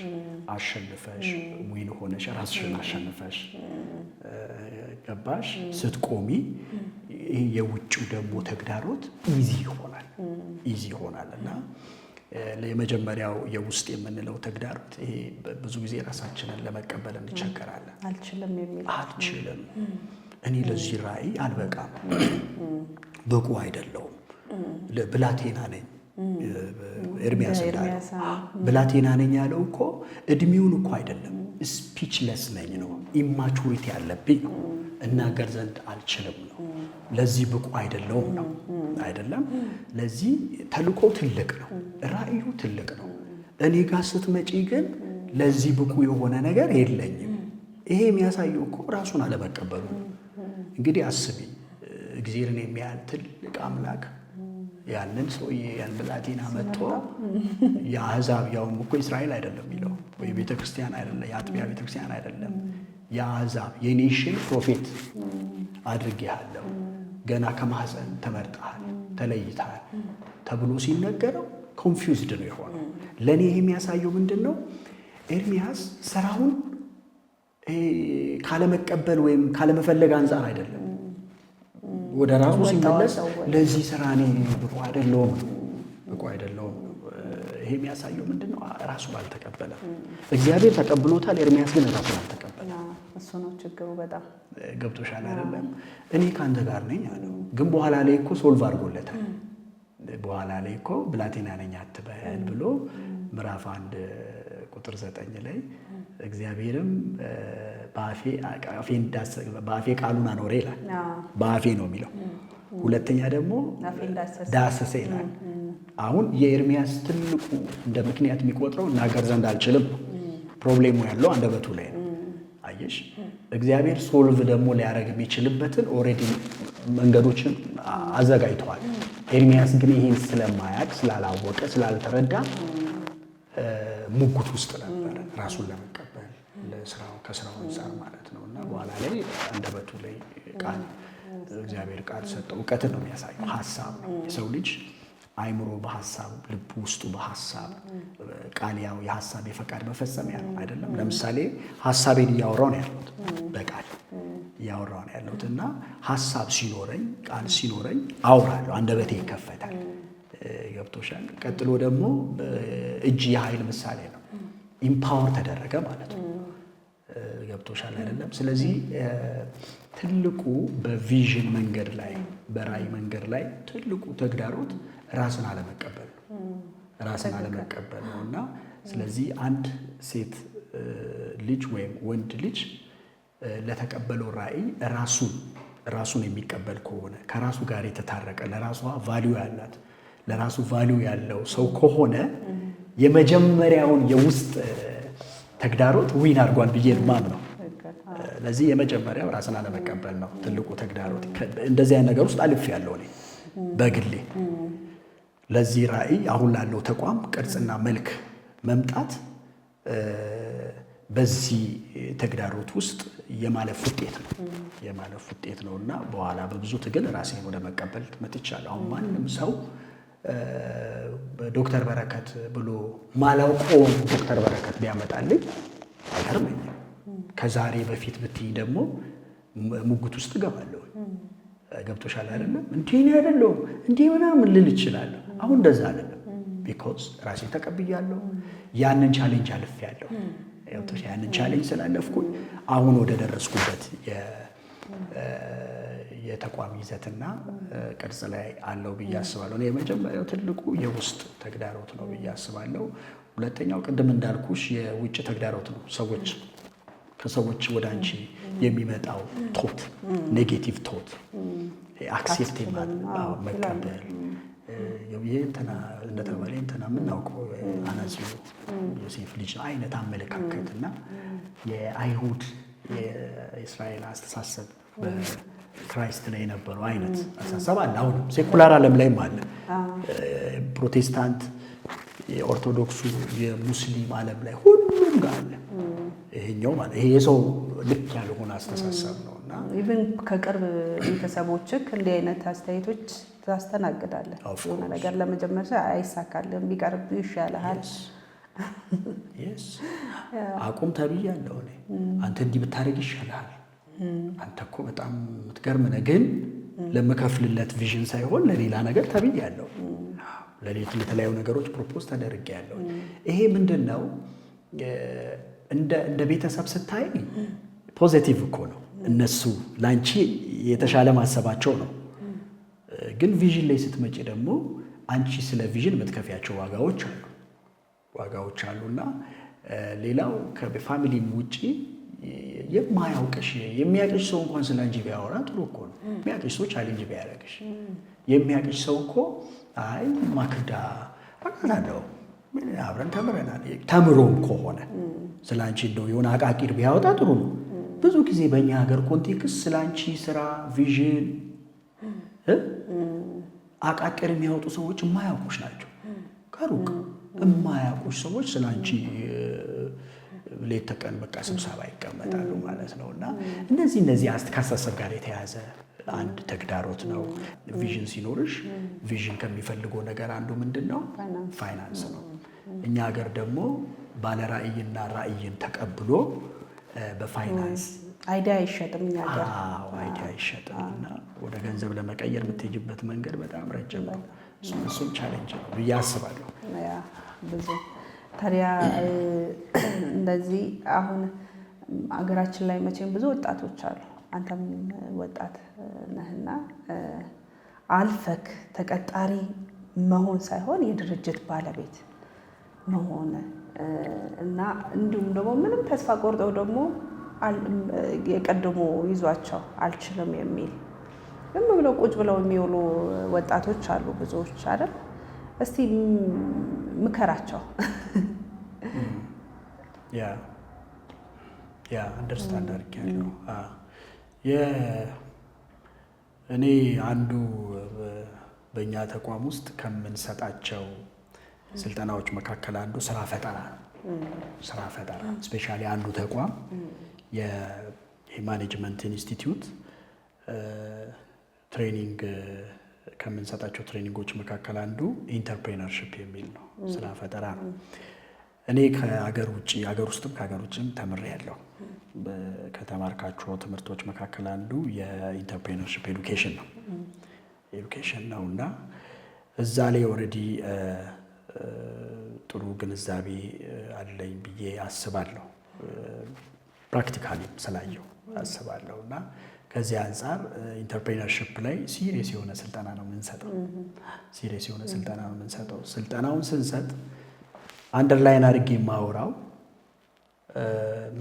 አሸንፈሽ ዊን ሆነሽ ራስሽን አሸንፈሽ ገባሽ ስትቆሚ የውጭው ደግሞ ተግዳሮት ኢዚ ይሆናል እና የመጀመሪያው የውስጥ የምንለው ተግዳሮት ይሄ ብዙ ጊዜ ራሳችንን ለመቀበል እንቸገራለን። አልችልም፣ እኔ ለዚህ ራዕይ አልበቃም፣ ብቁ አይደለሁም፣ ብላቴና ነኝ። ኤርሚያስ እንዳለው ብላቴና ነኝ ያለው እኮ እድሜውን እኮ አይደለም፣ ስፒችለስ ነኝ ነው፣ ኢማቹሪቲ ያለብኝ ነው፣ እናገር ዘንድ አልችልም ነው፣ ለዚህ ብቁ አይደለሁም ነው አይደለም። ለዚህ ተልቆ ትልቅ ነው፣ ራዕዩ ትልቅ ነው። እኔ ጋር ስትመጪ ግን ለዚህ ብቁ የሆነ ነገር የለኝም። ይሄ የሚያሳየው እኮ ራሱን አለመቀበሉ ነው። እንግዲህ አስቢ፣ እግዚአብሔርን የሚያህል ትልቅ አምላክ ያንን ሰውዬ ያን ብላቴና መጥቶ የአሕዛብ ያውም እኮ እስራኤል አይደለም የሚለው ወይ ቤተክርስቲያን አይደለም፣ የአጥቢያ ቤተክርስቲያን አይደለም፣ የአሕዛብ የኔሽን ፕሮፌት አድርጌሃለሁ፣ ገና ከማህፀን ተመርጠሃል፣ ተለይተሃል ተብሎ ሲነገረው ኮንፊውዝድ ነው የሆነው። ለእኔ ይሄ የሚያሳየው ምንድን ነው? ኤርሚያስ ስራውን ካለመቀበል ወይም ካለመፈለግ አንፃር አይደለም። ወደ ራሱ ሲመለስ ለዚህ ስራ እኔ ብቁ አይደለሁም። ይሄ የሚያሳየው ምንድነው? ራሱን አልተቀበለም። እግዚአብሔር ተቀብሎታል፣ ኤርምያስ ግን ራሱን አልተቀበለም። እሱ ነው ችግሩ። በጣም ገብቶሻል አይደለም? እኔ ከአንተ ጋር ነኝ አለው። ግን በኋላ ላይ እኮ ሶልቭ አድርጎለታል። በኋላ ላይ እኮ ብላቴና ነኝ አትበል ብሎ ምዕራፍ 1 ቁጥር 9 ላይ እግዚአብሔርም በአፌ ቃሉን አኖረ ይላል። በአፌ ነው የሚለው። ሁለተኛ ደግሞ ዳሰሰ ይላል። አሁን የኤርምያስ ትልቁ እንደ ምክንያት የሚቆጥረው እናገር ዘንድ አልችልም። ፕሮብሌሙ ያለው አንደበቱ ላይ ነው። አየሽ፣ እግዚአብሔር ሶልቭ ደግሞ ሊያደርግ የሚችልበትን ኦልሬዲ መንገዶችን አዘጋጅተዋል። ኤርምያስ ግን ይህን ስለማያውቅ ስላላወቀ ስላልተረዳ ሙግት ውስጥ ነበረ ራሱን ለመቀበል ከስራው አንፃር ማለት ነው። እና በኋላ ላይ አንደበቱ ላይ ቃል እግዚአብሔር ቃል ሰጠው። እውቀትን ነው የሚያሳየው። ሀሳብ ነው የሰው ልጅ አይምሮ በሐሳብ ልብ ውስጡ በሐሳብ ቃል ያው የሐሳብ የፈቃድ መፈጸሚያ ነው አይደለም። ለምሳሌ ሐሳቤን እያወራው ነው ያለሁት፣ በቃል እያወራው ነው ያለሁት እና ሐሳብ ሲኖረኝ ቃል ሲኖረኝ አውራለሁ፣ አንደበቴ ይከፈታል። ገብቶሻል? ቀጥሎ ደግሞ እጅ የኃይል ምሳሌ ነው። ኢምፓወር ተደረገ ማለት ነው። ገብቶሻል አይደለም? ስለዚህ ትልቁ በቪዥን መንገድ ላይ በራእይ መንገድ ላይ ትልቁ ተግዳሮት ራስን አለመቀበል ነው እና ስለዚህ አንድ ሴት ልጅ ወይም ወንድ ልጅ ለተቀበለው ራእይ ራሱን የሚቀበል ከሆነ ከራሱ ጋር የተታረቀ ለራሷ ቫልዩ ያላት ለራሱ ቫልዩ ያለው ሰው ከሆነ የመጀመሪያውን የውስጥ ተግዳሮት ዊን አድርጓል ብዬ የማምነው። ለዚህ የመጀመሪያው ራስን አለመቀበል ነው ትልቁ ተግዳሮት። እንደዚህ አይነት ነገር ውስጥ አልፌያለሁ እኔ በግሌ። ለዚህ ራእይ አሁን ላለው ተቋም ቅርጽና መልክ መምጣት በዚህ ተግዳሮት ውስጥ የማለፍ ውጤት ነው እና በኋላ በብዙ ትግል ራሴን ወደ መቀበል መጥቻለሁ። አሁን ማንም ሰው ዶክተር በረከት ብሎ ማላውቀው ዶክተር በረከት ቢያመጣልኝ አይገርመኝም። ከዛሬ በፊት ብትይ ደግሞ ሙግት ውስጥ እገባለሁ። ገብቶሻል አይደለም? እንዲህ ነው አይደለም እንዲህ ምናምን ልል እችላለሁ። አሁን እንደዛ አይደለም። ቢኮዝ ራሴን ተቀብያለሁ። ያንን ቻሌንጅ አልፌያለሁ። ያንን ቻሌንጅ ስላለፍኩኝ አሁን ወደ ደረስኩበት የተቋም ይዘትና ቅርጽ ላይ አለው ብዬ አስባለሁ። እኔ የመጀመሪያው ትልቁ የውስጥ ተግዳሮት ነው ብዬ አስባለሁ። ሁለተኛው ቅድም እንዳልኩሽ የውጭ ተግዳሮት ነው። ከሰዎች ወደ አንቺ የሚመጣው ቶት ኔጌቲቭ ቶት አክሴፕት መቀበል እንትና እንደተባለ እንትና የምናውቀው አናጺው ዮሴፍ ልጅ አይነት አመለካከት እና የአይሁድ የእስራኤል አስተሳሰብ በክራይስት ላይ የነበረው አይነት አስተሳሰብ አለ። አሁንም ሴኩላር ዓለም ላይም አለ። ፕሮቴስታንት፣ የኦርቶዶክሱ፣ የሙስሊም ዓለም ላይ ሁሉም ጋር አለ። ይሄኛው ማለት ይሄ የሰው ልክ ያልሆነ አስተሳሰብ ነው እና ኢቭን ከቅርብ ቤተሰቦችህ እንዲህ አይነት አስተያየቶች ታስተናግዳለህ። የሆነ ነገር ለመጀመር አይሳካልም፣ ቢቀርብ ይሻልሃል። አቁም ተብያለሁ እኔ። አንተ እንዲህ ብታደርግ ይሻልሃል፣ አንተ እኮ በጣም የምትገርም ነህ፣ ግን ለምከፍልለት ቪዥን ሳይሆን ለሌላ ነገር ተብያለሁ። ለተለያዩ ነገሮች ፕሮፖዝ ተደርጌያለሁ። ይሄ ምንድን ነው? እንደ ቤተሰብ ስታይ ፖዚቲቭ እኮ ነው። እነሱ ላንቺ የተሻለ ማሰባቸው ነው። ግን ቪዥን ላይ ስትመጪ ደግሞ አንቺ ስለ ቪዥን የምትከፍያቸው ዋጋዎች አሉና ሌላው ከፋሚሊም ውጪ የማያውቅሽ የሚያውቅሽ ሰው እንኳን ስለ አንቺ ቢያወራ ጥሩ እኮ ነው። የሚያውቅሽ ሰው ቻሌንጅ ቢያደርግሽ፣ የሚያውቅሽ ሰው እኮ አይ ማክዳ አውቃታለሁ አብረን ተምረናል ተምሮም ከሆነ ስለ አንቺ እንደው የሆነ አቃቂር ቢያወጣ ጥሩ ነው። ብዙ ጊዜ በእኛ ሀገር ኮንቴክስት ስለ አንቺ ስራ ቪዥን አቃቂር የሚያወጡ ሰዎች የማያውቁሽ ናቸው። ከሩቅ የማያውቁሽ ሰዎች ስለ አንቺ ሌት ተቀን በቃ ስብሰባ ይቀመጣሉ ማለት ነው። እና እነዚህ ከአስተሳሰብ ጋር የተያዘ አንድ ተግዳሮት ነው። ቪዥን ሲኖርሽ ቪዥን ከሚፈልገው ነገር አንዱ ምንድን ነው? ፋይናንስ ነው። እኛ ሀገር ደግሞ ባለ ራዕይና ራዕይን ተቀብሎ በፋይናንስ አይዲያ አይሸጥም እኛ ጋር። አይዲያ አይሸጥም እና ወደ ገንዘብ ለመቀየር የምትሄጅበት መንገድ በጣም ረጅም ነው። እሱም ቻሌንጅ ነው ብዬ አስባለሁ። ብዙ ታዲያ እንደዚህ አሁን አገራችን ላይ መቼም ብዙ ወጣቶች አሉ። አንተም ወጣት ነህና አልፈክ ተቀጣሪ መሆን ሳይሆን የድርጅት ባለቤት መሆን እና እንዲሁም ደግሞ ምንም ተስፋ ቆርጠው ደግሞ የቀድሞ ይዟቸው አልችልም የሚል ዝም ብለው ቁጭ ብለው የሚውሉ ወጣቶች አሉ ብዙዎች አይደል? እስቲ ምከራቸው። ያ አንደርስታንድ አድርጌያለሁ። እኔ አንዱ በእኛ ተቋም ውስጥ ከምንሰጣቸው ስልጠናዎች መካከል አንዱ ስራ ፈጠራ ነው። ስራ ፈጠራ ስፔሻሊ አንዱ ተቋም የማኔጅመንት ኢንስቲትዩት ትሬኒንግ ከምንሰጣቸው ትሬኒንጎች መካከል አንዱ ኢንተርፕሬነርሺፕ የሚል ነው። ስራ ፈጠራ ነው። እኔ ከሀገር ውስጥም ከሀገር ውጭም ተምሬያለሁ። ከተማርካቸው ትምህርቶች መካከል አንዱ የኢንተርፕሬነርሺፕ ኤዱኬሽን ነው እና እዛ ላይ ኦልሬዲ ጥሩ ግንዛቤ አለኝ ብዬ አስባለሁ። ፕራክቲካሊ ስላየው አስባለሁ እና ከዚህ አንጻር ኢንተርፕሬነርሺፕ ላይ ሲሪየስ የሆነ ስልጠና ነው የምንሰጠው። ስልጠናውን ስንሰጥ አንደርላይን አድርጌ የማወራው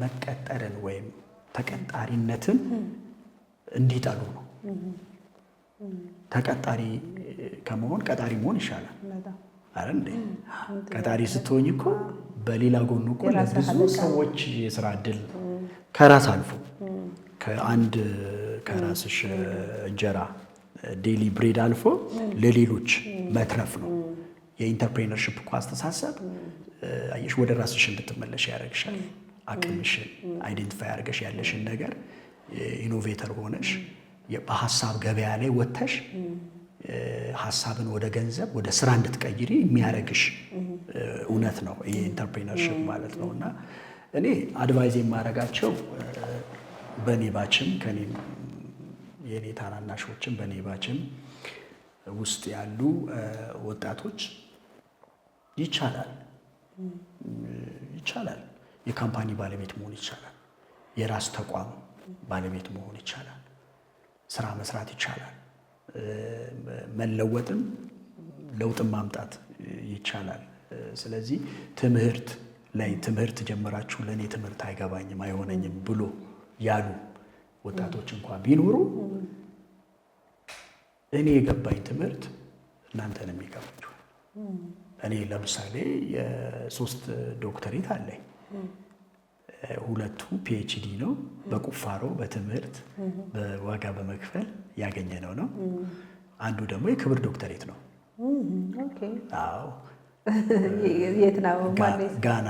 መቀጠርን ወይም ተቀጣሪነትን እንዲጠሉ ነው። ተቀጣሪ ከመሆን ቀጣሪ መሆን ይሻላል አይደል እንዴ? ቀጣሪ ስትሆኝ እኮ በሌላ ጎኑ እኮ ለብዙ ሰዎች የስራ እድል ከራስ አልፎ ከራስሽ እንጀራ ዴሊ ብሬድ አልፎ ለሌሎች መትረፍ ነው። የኢንተርፕሬነርሺፕ እኮ አስተሳሰብ አየሽ ወደ ራስሽ እንድትመለሽ ያደርግሻል። አቅምሽን አይዴንቲፋይ አድርገሽ ያለሽን ነገር ኢኖቬተር ሆነሽ በሀሳብ ገበያ ላይ ወጥተሽ ሀሳብን ወደ ገንዘብ ወደ ስራ እንድትቀይሪ የሚያደርግሽ እውነት ነው ይሄ ኢንተርፕሬነርሺፕ ማለት ነው። እና እኔ አድቫይዝ የማደርጋቸው በኔ ባችም ከኔም የኔ ታናናሾችም በኔ ባችም ውስጥ ያሉ ወጣቶች ይቻላል የካምፓኒ ባለቤት መሆን ይቻላል። የራስ ተቋም ባለቤት መሆን ይቻላል። ስራ መስራት ይቻላል። መለወጥም ለውጥም ማምጣት ይቻላል። ስለዚህ ትምህርት ጀመራችሁ ለእኔ ትምህርት አይገባኝም አይሆነኝም ብሎ ያሉ ወጣቶች እንኳን ቢኖሩ እኔ የገባኝ ትምህርት እናንተንም ይገባችኋል። እኔ ለምሳሌ የ3 ዶክተሬት አለኝ። 2ቱ ፒኤችዲ ነው። በቁፋሮ በትምህርት በዋጋ በመክፈል ያገኘነው ነው። አንዱ ደግሞ የክብር ዶክተሬት ነው። አዎ የት ነው? ጋና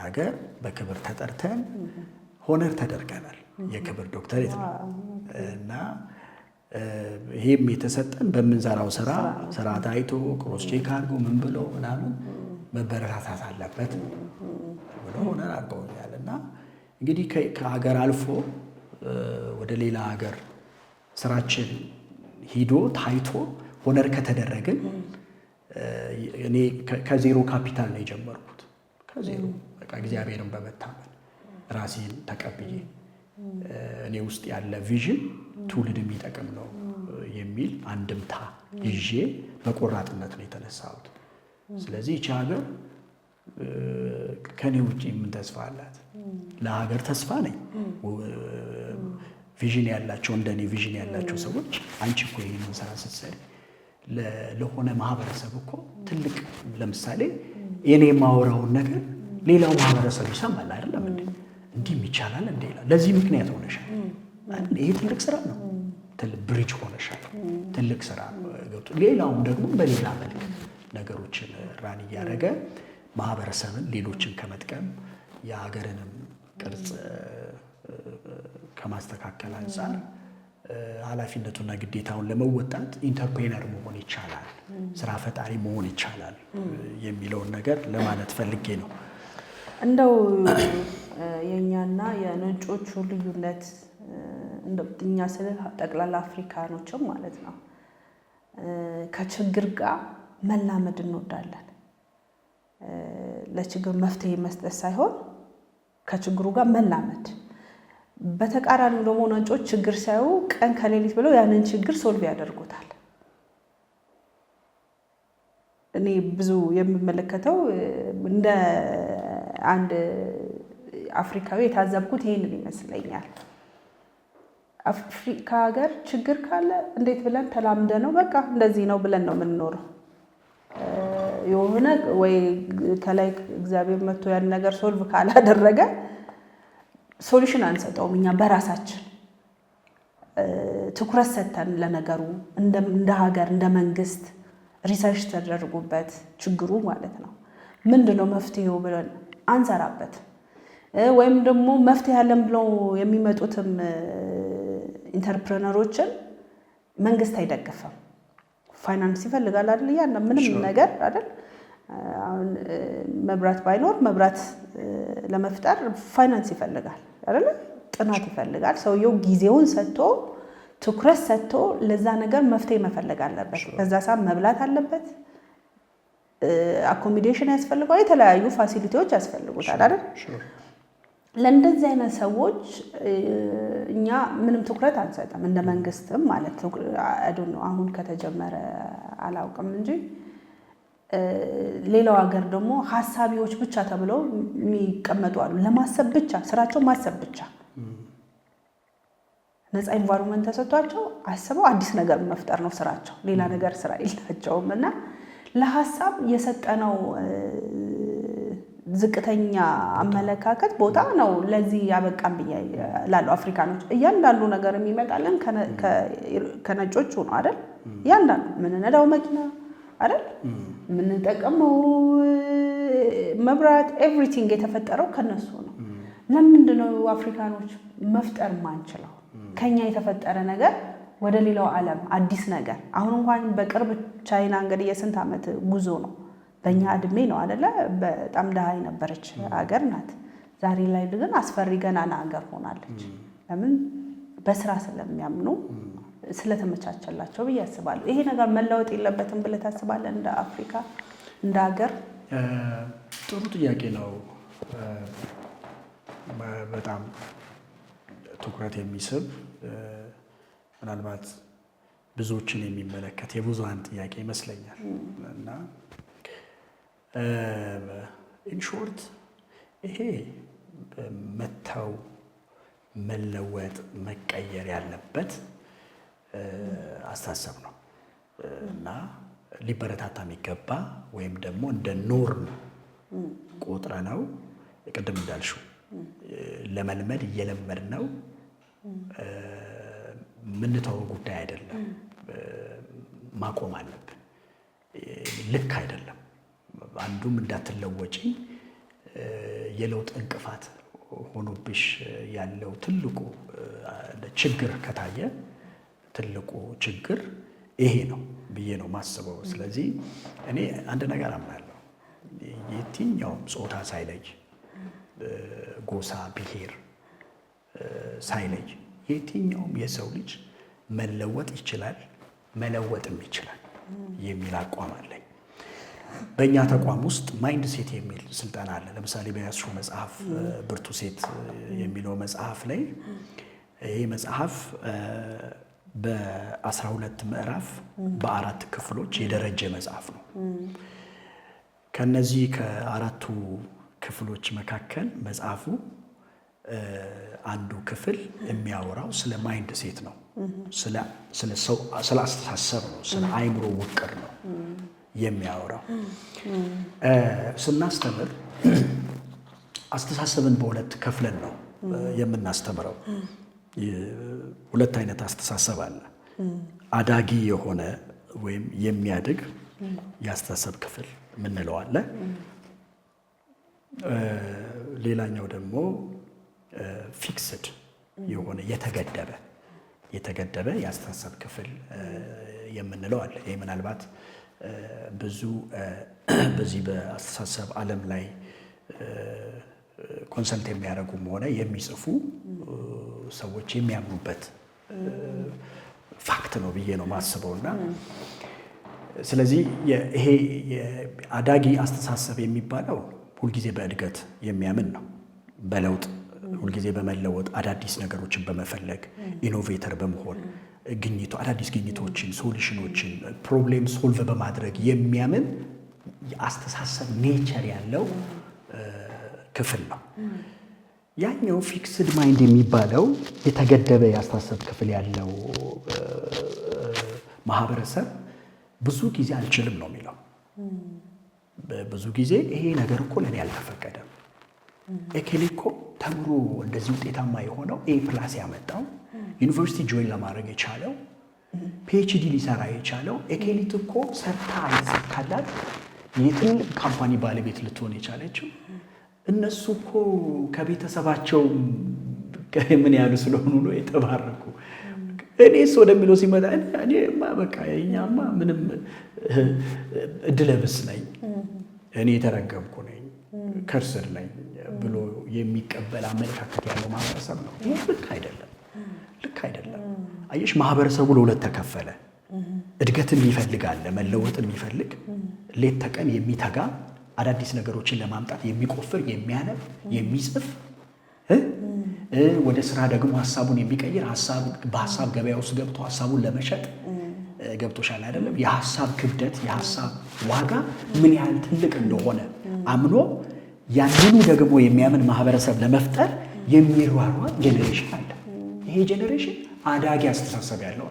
ሀገር በክብር ተጠርተን ሆነር ተደርገናል። የክብር ዶክተሬት ነው እና ይሄም የተሰጠን በምንሰራው ስራ ታይቶ ክሮስ ቼክ አድርጎ ምን ብሎ ምናምን መበረታታት አለበት ብሎ ሆነር አድርገውኛል። እና እንግዲህ ከሀገር አልፎ ወደ ሌላ ሀገር ስራችን ሂዶ ታይቶ ሆነር ከተደረግን እኔ ከዜሮ ካፒታል ነው የጀመርኩት። ከዜሮ በቃ እግዚአብሔርን በመታመን ራሴን ተቀብዬ እኔ ውስጥ ያለ ቪዥን ትውልድ የሚጠቅም ነው የሚል አንድምታ ይዤ በቆራጥነት ነው የተነሳሁት። ስለዚህ ይቺ ሀገር ከኔ ውጭ ምን ተስፋ አላት? ለሀገር ተስፋ ነኝ። ቪዥን ያላቸው እንደኔ ቪዥን ያላቸው ሰዎች አንቺ እኮ ይህንን ስራ ስትሰሪ ለሆነ ማህበረሰብ እኮ ትልቅ ለምሳሌ እኔ የማወራውን ነገር ሌላው ማህበረሰብ ይሰማል አይደለም እንዴ? እንዲህም ይቻላል እንዴ ይላል። ለዚህ ምክንያት ሆነሻል። ይሄ ትልቅ ስራ ነው። ብሪጅ ሆነሻል። ትልቅ ስራ ነው። ሌላውም ደግሞ በሌላ መልክ ነገሮችን ራን እያደረገ ማህበረሰብን ሌሎችን ከመጥቀም የሀገርንም ቅርጽ ከማስተካከል አንጻር ኃላፊነቱና ግዴታውን ለመወጣት ኢንተርፕሬነር መሆን ይቻላል፣ ስራ ፈጣሪ መሆን ይቻላል የሚለውን ነገር ለማለት ፈልጌ ነው። እንደው የኛና የነጮቹ ልዩነት እኛ ስለ ጠቅላላ አፍሪካኖችም ማለት ነው ከችግር ጋር መላመድ እንወዳለን። ለችግር መፍትሄ መስጠት ሳይሆን ከችግሩ ጋር መላመድ። በተቃራኒው ደግሞ ነጮች ችግር ሳይው ቀን ከሌሊት ብለው ያንን ችግር ሶልቭ ያደርጉታል። እኔ ብዙ የምመለከተው እንደ አንድ አፍሪካዊ የታዘብኩት ይሄንን ይመስለኛል። አፍሪካ ሀገር ችግር ካለ እንዴት ብለን ተላምደ ነው በቃ እንደዚህ ነው ብለን ነው የምንኖረው። የሆነ ወይ ከላይ እግዚአብሔር መጥቶ ያን ነገር ሶልቭ ካላደረገ ሶሉሽን አንሰጠውም። እኛ በራሳችን ትኩረት ሰጥተን ለነገሩ እንደ ሀገር እንደ መንግስት ሪሰርች ተደርጎበት ችግሩ ማለት ነው ምንድነው መፍትሄው ብለን አንሰራበት። ወይም ደግሞ መፍትሄ ያለን ብለው የሚመጡትም ኢንተርፕረነሮችን መንግስት አይደግፍም። ፋይናንስ ይፈልጋል አይደል? ያን ምንም ነገር አይደል? አሁን መብራት ባይኖር መብራት ለመፍጠር ፋይናንስ ይፈልጋል አይደል? ጥናት ይፈልጋል። ሰውየው ጊዜውን ሰጥቶ ትኩረት ሰጥቶ ለዛ ነገር መፍትሄ መፈለግ አለበት። በዛ ሰዓት መብላት አለበት፣ አኮሞዴሽን ያስፈልጋል፣ የተለያዩ ፋሲሊቲዎች ያስፈልጉታል አይደል? ለእንደዚህ አይነት ሰዎች እኛ ምንም ትኩረት አንሰጥም እንደ መንግስትም ማለት ነው። አሁን ከተጀመረ አላውቅም እንጂ ሌላው ሀገር ደግሞ ሀሳቢዎች ብቻ ተብለው የሚቀመጡ አሉ። ለማሰብ ብቻ ስራቸው ማሰብ ብቻ ነፃ ኢንቫይሮንመንት ተሰጥቷቸው አስበው አዲስ ነገር መፍጠር ነው ስራቸው። ሌላ ነገር ስራ የላቸውም እና ለሀሳብ የሰጠነው ዝቅተኛ አመለካከት ቦታ ነው ለዚህ ያበቃን ብዬ እላለሁ። አፍሪካኖች እያንዳንዱ ነገር የሚመጣልን ከነጮቹ ነው አይደል? እያንዳንዱ የምንነዳው መኪና አይደል? የምንጠቀመው መብራት ኤቭሪቲንግ የተፈጠረው ከነሱ ነው። ለምንድን ነው አፍሪካኖች መፍጠር ማንችለው? ከኛ የተፈጠረ ነገር ወደ ሌላው ዓለም አዲስ ነገር አሁን እንኳን በቅርብ ቻይና እንግዲህ የስንት ዓመት ጉዞ ነው በእኛ እድሜ ነው አይደለ? በጣም ደሃ የነበረች ሀገር ናት። ዛሬ ላይ ግን አስፈሪ ገናና ሀገር ሆናለች። ለምን? በስራ ስለሚያምኑ ስለተመቻቸላቸው ብዬ አስባለሁ። ይሄ ነገር መለወጥ የለበትም ብለህ ታስባለህ? እንደ አፍሪካ እንደ ሀገር ጥሩ ጥያቄ ነው። በጣም ትኩረት የሚስብ ምናልባት ብዙዎችን የሚመለከት የብዙሃን ጥያቄ ይመስለኛል እና ኢንሾርት ይሄ መተው መለወጥ መቀየር ያለበት አስተሳሰብ ነው እና ሊበረታታ የሚገባ ወይም ደግሞ እንደ ኖርም ቆጥረ ነው ቅድም እንዳልሽው ለመልመድ እየለመድ ነው ምንተው ጉዳይ አይደለም። ማቆም አለብን። ልክ አይደለም። አንዱም እንዳትለወጪ የለውጥ እንቅፋት ሆኖብሽ ያለው ትልቁ ችግር ከታየ ትልቁ ችግር ይሄ ነው ብዬ ነው ማስበው። ስለዚህ እኔ አንድ ነገር አምናለሁ። የትኛውም ጾታ ሳይለይ፣ ጎሳ፣ ብሔር ሳይለይ የትኛውም የሰው ልጅ መለወጥ ይችላል፣ መለወጥም ይችላል የሚል አቋም አለኝ። በእኛ ተቋም ውስጥ ማይንድ ሴት የሚል ስልጠና አለ። ለምሳሌ በያዝሹ መጽሐፍ ብርቱ ሴት የሚለው መጽሐፍ ላይ ይሄ መጽሐፍ በ12 ምዕራፍ በ4 ክፍሎች የደረጀ መጽሐፍ ነው። ከነዚህ ከአራቱ ክፍሎች መካከል መጽሐፉ አንዱ ክፍል የሚያወራው ስለ ማይንድ ሴት ነው። ስለ ሰው ስለ አስተሳሰብ ነው። ስለ አእምሮ ውቅር ነው የሚያወራው። ስናስተምር አስተሳሰብን በሁለት ከፍለን ነው የምናስተምረው። ሁለት አይነት አስተሳሰብ አለ። አዳጊ የሆነ ወይም የሚያድግ የአስተሳሰብ ክፍል የምንለው አለ። ሌላኛው ደግሞ ፊክስድ የሆነ የተገደበ የአስተሳሰብ ክፍል የምንለው አለ። ይህ ምናልባት ብዙ በዚህ በአስተሳሰብ ዓለም ላይ ኮንሰልት የሚያደርጉም ሆነ የሚጽፉ ሰዎች የሚያምኑበት ፋክት ነው ብዬ ነው ማስበውና ስለዚህ ይሄ አዳጊ አስተሳሰብ የሚባለው ሁልጊዜ በእድገት የሚያምን ነው። በለውጥ ሁልጊዜ በመለወጥ አዳዲስ ነገሮችን በመፈለግ ኢኖቬተር በመሆን አዳዲስ ግኝቶችን፣ ሶሉሽኖችን፣ ፕሮብሌም ሶልቭ በማድረግ የሚያምን የአስተሳሰብ ኔቸር ያለው ክፍል ነው። ያኛው ፊክስድ ማይንድ የሚባለው የተገደበ የአስተሳሰብ ክፍል ያለው ማህበረሰብ ብዙ ጊዜ አልችልም ነው የሚለው። ብዙ ጊዜ ይሄ ነገር እኮ ለኔ አልተፈቀደም፣ ኤኬሌ እኮ ተምሮ እንደዚህ ውጤታማ የሆነው A+ ያመጣው ዩኒቨርሲቲ ጆይን ለማድረግ የቻለው PhD ሊሰራ የቻለው ኤኬሊት እኮ ሰርታ አይሳካላት የትልቅ ካምፓኒ ባለቤት ልትሆን የቻለችው እነሱ እኮ ከቤተሰባቸው ምን ያሉ ስለሆኑ ነው የተባረኩ። እኔስ ወደሚለው ሲመጣ እኔማ በቃ የኛማ ምንም እድለብስ ነኝ፣ እኔ የተረገምኩ ነኝ፣ ከርስር ነኝ ብሎ የሚቀበል አመለካከት ያለው ማህበረሰብ ነው። ይህ ልክ አይደለም፣ ልክ አይደለም። አየሽ ማህበረሰቡ ለሁለት ተከፈለ። እድገትን ይፈልጋል፣ መለወጥን የሚፈልግ ሌት ተቀን የሚተጋ አዳዲስ ነገሮችን ለማምጣት የሚቆፍር የሚያነብ የሚጽፍ ወደ ስራ ደግሞ ሐሳቡን የሚቀይር በሐሳብ ገበያ ውስጥ ገብቶ ሐሳቡን ለመሸጥ ገብቶሻል አይደለም? የሐሳብ ክብደት የሐሳብ ዋጋ ምን ያህል ትልቅ እንደሆነ አምኖ ያንኑ ደግሞ የሚያምን ማህበረሰብ ለመፍጠር የሚሯሯጥ ጄኔሬሽን አለ። ይሄ ጄኔሬሽን አዳጊ አስተሳሰብ ያለው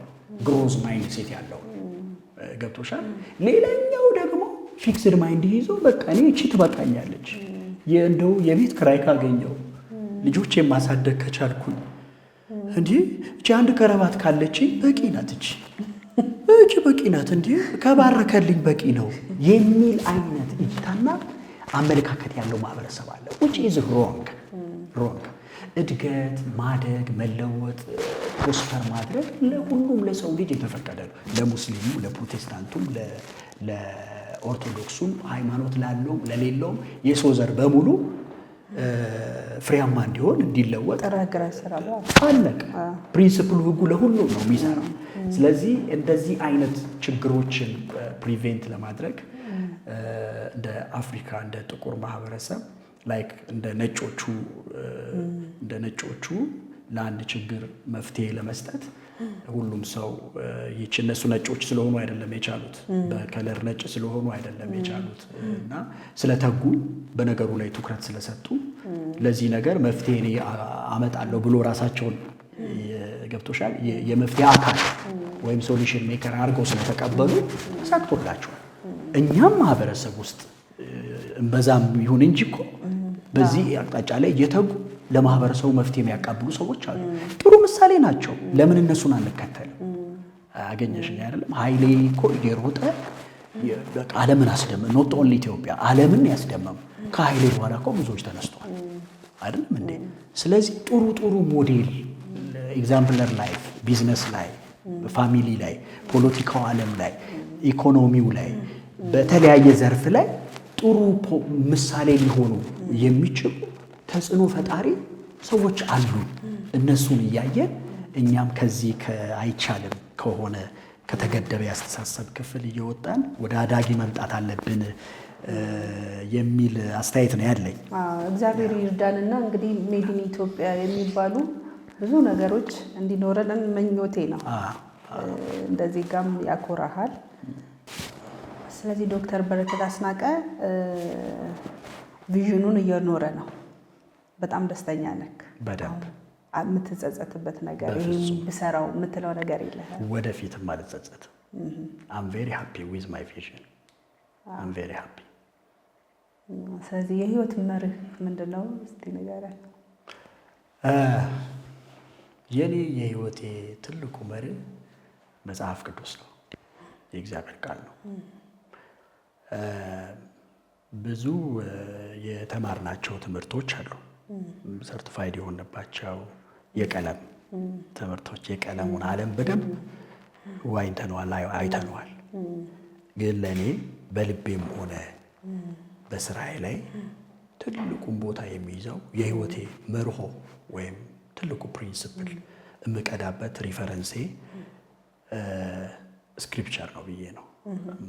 ግሮዝ ማይንድ ሴት ያለው ገብቶሻል። ሌላኛው ደግሞ ፊክስድ ማይንድ ይዞ በቃ እኔ እቺ ትበቃኛለች፣ እንደው የቤት ክራይ ካገኘው ልጆቼን ማሳደግ ከቻልኩኝ እንዴ እቺ አንድ ከረባት ካለችኝ በቂ ናት፣ እቺ በቂ ናት፣ እንዴ ከባረከልኝ በቂ ነው የሚል አይነት እይታና አመለካከት ያለው ማህበረሰብ አለ። which is wrong። እድገት፣ ማደግ፣ መለወጥ፣ ፕሮስፐር ማድረግ ለሁሉም ለሰው ልጅ የተፈቀደ ነው። ለሙስሊሙ፣ ለፕሮቴስታንቱም፣ ለኦርቶዶክሱም ሃይማኖት ላለውም ለሌለውም የሰው ዘር በሙሉ ፍሬያማ እንዲሆን እንዲለወጥ አለቀ። ፕሪንሲፕሉ ህጉ ለሁሉም ነው የሚሰራው። ስለዚህ እንደዚህ አይነት ችግሮችን ፕሪቬንት ለማድረግ እንደ አፍሪካ እንደ ጥቁር ማህበረሰብ ላይክ እንደ ነጮቹ ለአንድ ችግር መፍትሄ ለመስጠት ሁሉም ሰው እነሱ ነጮች ስለሆኑ አይደለም የቻሉት፣ በከለር ነጭ ስለሆኑ አይደለም የቻሉት እና ስለተጉ በነገሩ ላይ ትኩረት ስለሰጡ ለዚህ ነገር መፍትሄ እኔ አመጣለሁ ብሎ ራሳቸውን ገብቶሻል የመፍትሄ አካል ወይም ሶሉሽን ሜከር አድርገው ስለተቀበሉ ተሳክቶላቸዋል። እኛም ማህበረሰብ ውስጥ እንበዛም ይሁን እንጂ እኮ በዚህ አቅጣጫ ላይ እየተጉ ለማህበረሰቡ መፍትሄ የሚያቀብሉ ሰዎች አሉ። ጥሩ ምሳሌ ናቸው። ለምን እነሱን አንከተልም? አገኘሽኝ አይደለም? ኃይሌ እኮ እየሮጠ በቃ ዓለምን አስደመመ። ኖት ኦንሊ ኢትዮጵያ ዓለምን ያስደመሙ። ከኃይሌ በኋላ እኮ ብዙዎች ተነስተዋል አይደለም እንዴ? ስለዚህ ጥሩ ሞዴል ኤግዛምፕለር ላይፍ ቢዝነስ ላይ፣ ፋሚሊ ላይ፣ ፖለቲካው ዓለም ላይ፣ ኢኮኖሚው ላይ በተለያየ ዘርፍ ላይ ጥሩ ምሳሌ ሊሆኑ የሚችሉ ተጽዕኖ ፈጣሪ ሰዎች አሉ። እነሱን እያየን እኛም ከዚህ አይቻልም ከሆነ ከተገደበ ያስተሳሰብ ክፍል እየወጣን ወደ አዳጊ መምጣት አለብን የሚል አስተያየት ነው ያለኝ። እግዚአብሔር ይርዳንና እንግዲህ ሜድን ኢትዮጵያ የሚባሉ ብዙ ነገሮች እንዲኖረን ምኞቴ ነው። እንደዚህ ጋም ያኮራሃል። ስለዚህ ዶክተር በረከት አስናቀ ቪዥኑን እየኖረ ነው። በጣም ደስተኛ ነህ? በደንብ። የምትጸጸትበት ነገር ይሄን ብሰራው የምትለው ነገር የለህ? ወደፊትም አልጸጸትም። I'm very happy with my vision. I'm very happy። ስለዚህ የህይወት መርህ ምንድነው? እስቲ ንገረን። የኔ የህይወቴ ትልቁ መርህ መጽሐፍ ቅዱስ ነው፣ የእግዚአብሔር ቃል ነው። ብዙ የተማርናቸው ትምህርቶች አሉ፣ ሰርቲፋይድ የሆነባቸው የቀለም ትምህርቶች። የቀለሙን ዓለም በደንብ ዋኝተነዋል፣ አይተነዋል። ግን ለእኔ በልቤም ሆነ በስራዬ ላይ ትልቁን ቦታ የሚይዘው የህይወቴ መርሆ ወይም ትልቁ ፕሪንሲፕል እምቀዳበት ሪፈረንሴ ስክሪፕቸር ነው ብዬ ነው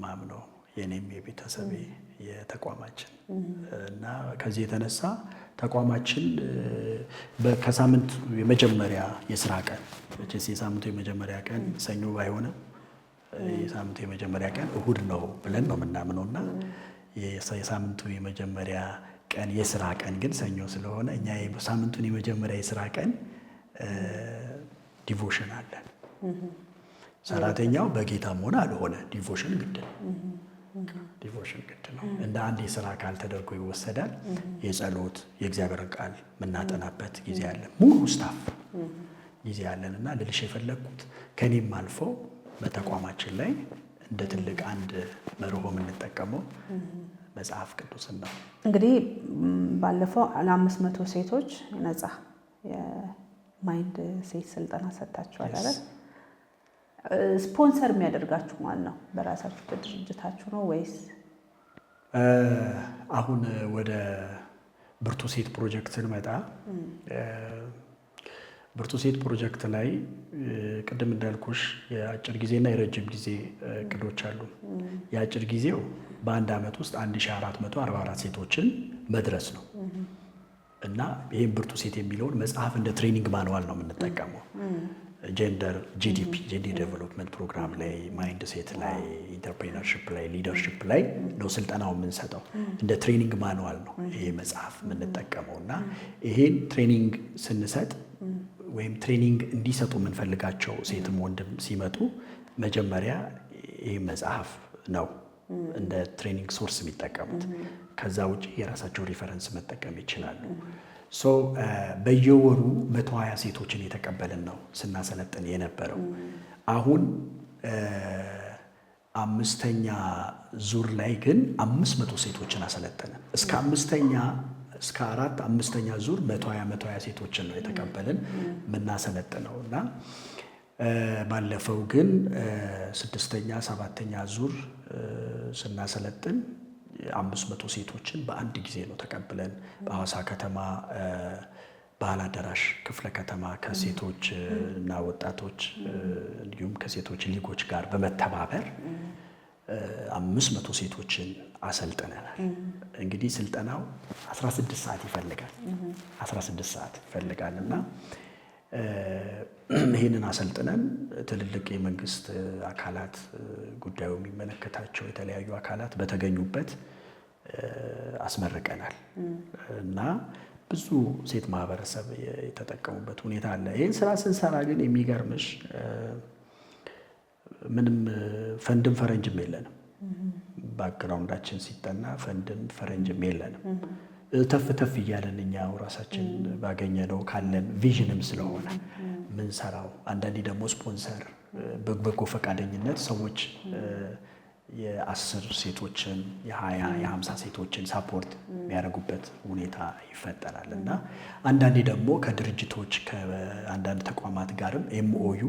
ማምነው። የኔም የቤተሰቤ የተቋማችን እና ከዚህ የተነሳ ተቋማችን ከሳምንት የመጀመሪያ የስራ ቀን የሳምንቱ የመጀመሪያ ቀን ሰኞ ባይሆንም የሳምንቱ የመጀመሪያ ቀን እሁድ ነው ብለን ነው የምናምነውና የሳምንቱ የመጀመሪያ ቀን የስራ ቀን ግን ሰኞ ስለሆነ እኛ የሳምንቱን የመጀመሪያ የስራ ቀን ዲቮሽን አለን። ሰራተኛው በጌታም ሆነ አልሆነ ዲቮሽን ግድ ነው። ዲቮሽን ግድ ነው። እንደ አንድ የስራ አካል ተደርጎ ይወሰዳል። የጸሎት የእግዚአብሔርን ቃል የምናጠናበት ጊዜ አለ። ሙሉ ስታፍ ጊዜ አለንና ልልሽ የፈለግኩት ከኔም አልፎ በተቋማችን ላይ እንደ ትልቅ አንድ መርሆ የምንጠቀመው መጽሐፍ ቅዱስን ነው። እንግዲህ ባለፈው ለ500 ሴቶች ነፃ የማይንድ ሴት ስልጠና ሰጥታችኋል አይደል? ስፖንሰር የሚያደርጋችሁ ማለት ነው በራሳችሁ በድርጅታችሁ ነው ወይስ? አሁን ወደ ብርቱ ሴት ፕሮጀክት ስንመጣ ብርቱ ሴት ፕሮጀክት ላይ ቅድም እንዳልኩሽ የአጭር ጊዜና የረጅም ጊዜ እቅዶች አሉ። የአጭር ጊዜው በአንድ ዓመት ውስጥ 1444 ሴቶችን መድረስ ነው እና ይህም ብርቱ ሴት የሚለውን መጽሐፍ እንደ ትሬኒንግ ማንዋል ነው የምንጠቀመው። ጀንደር ጂዲፒ ጀንደር ዴቨሎፕመንት ፕሮግራም ላይ ማይንድ ሴት ላይ ኢንተርፕሬነርሺፕ ላይ ሊደርሺፕ ላይ ነው ስልጠናው የምንሰጠው። እንደ ትሬኒንግ ማንዋል ነው ይሄ መጽሐፍ የምንጠቀመው እና ይሄን ትሬኒንግ ስንሰጥ ወይም ትሬኒንግ እንዲሰጡ የምንፈልጋቸው ሴትም ወንድም ሲመጡ መጀመሪያ ይህ መጽሐፍ ነው እንደ ትሬኒንግ ሶርስ የሚጠቀሙት። ከዛ ውጭ የራሳቸው ሪፈረንስ መጠቀም ይችላሉ። በየወሩ 120 ሴቶችን የተቀበልን ነው ስናሰለጥን የነበረው። አሁን 5ኛ ዙር ላይ ግን 500 ሴቶችን አሰለጠንን። እስከ 5ኛ ዙር 120 ሴቶችን ነው የተቀበልን የምናሰለጥነው እና ባለፈው ግን 6ኛ 7ኛ ዙር ስናሰለጥን 500 ሴቶችን በአንድ ጊዜ ነው ተቀብለን በሐዋሳ ከተማ ባህል አዳራሽ ክፍለ ከተማ ከሴቶች እና ወጣቶች እንዲሁም ከሴቶች ሊጎች ጋር በመተባበር 500 ሴቶችን አሰልጥነናል። እንግዲህ ስልጠናው 16 ሰዓት ይፈልጋል። 16 ሰዓት ይፈልጋል እና ይህንን አሰልጥነን ትልልቅ የመንግስት አካላት ጉዳዩ የሚመለከታቸው የተለያዩ አካላት በተገኙበት አስመርቀናል እና ብዙ ሴት ማህበረሰብ የተጠቀሙበት ሁኔታ አለ። ይህን ስራ ስንሰራ ግን የሚገርምሽ ምንም ፈንድም ፈረንጅም የለንም። ባክግራውንዳችን ሲጠና ፈንድም ፈረንጅም የለንም። ተፍ ተፍ እያለን እኛው ራሳችን ባገኘነው ካለን ቪዥንም ስለሆነ ምንሰራው። አንዳንዴ ደግሞ ስፖንሰር በጎ ፈቃደኝነት ሰዎች የ10 ሴቶችን የ20 የ50 ሴቶችን ሳፖርት የሚያደርጉበት ሁኔታ ይፈጠራል እና አንዳንዴ ደግሞ ከድርጅቶች ከአንዳንድ ተቋማት ጋርም ኤምኦዩ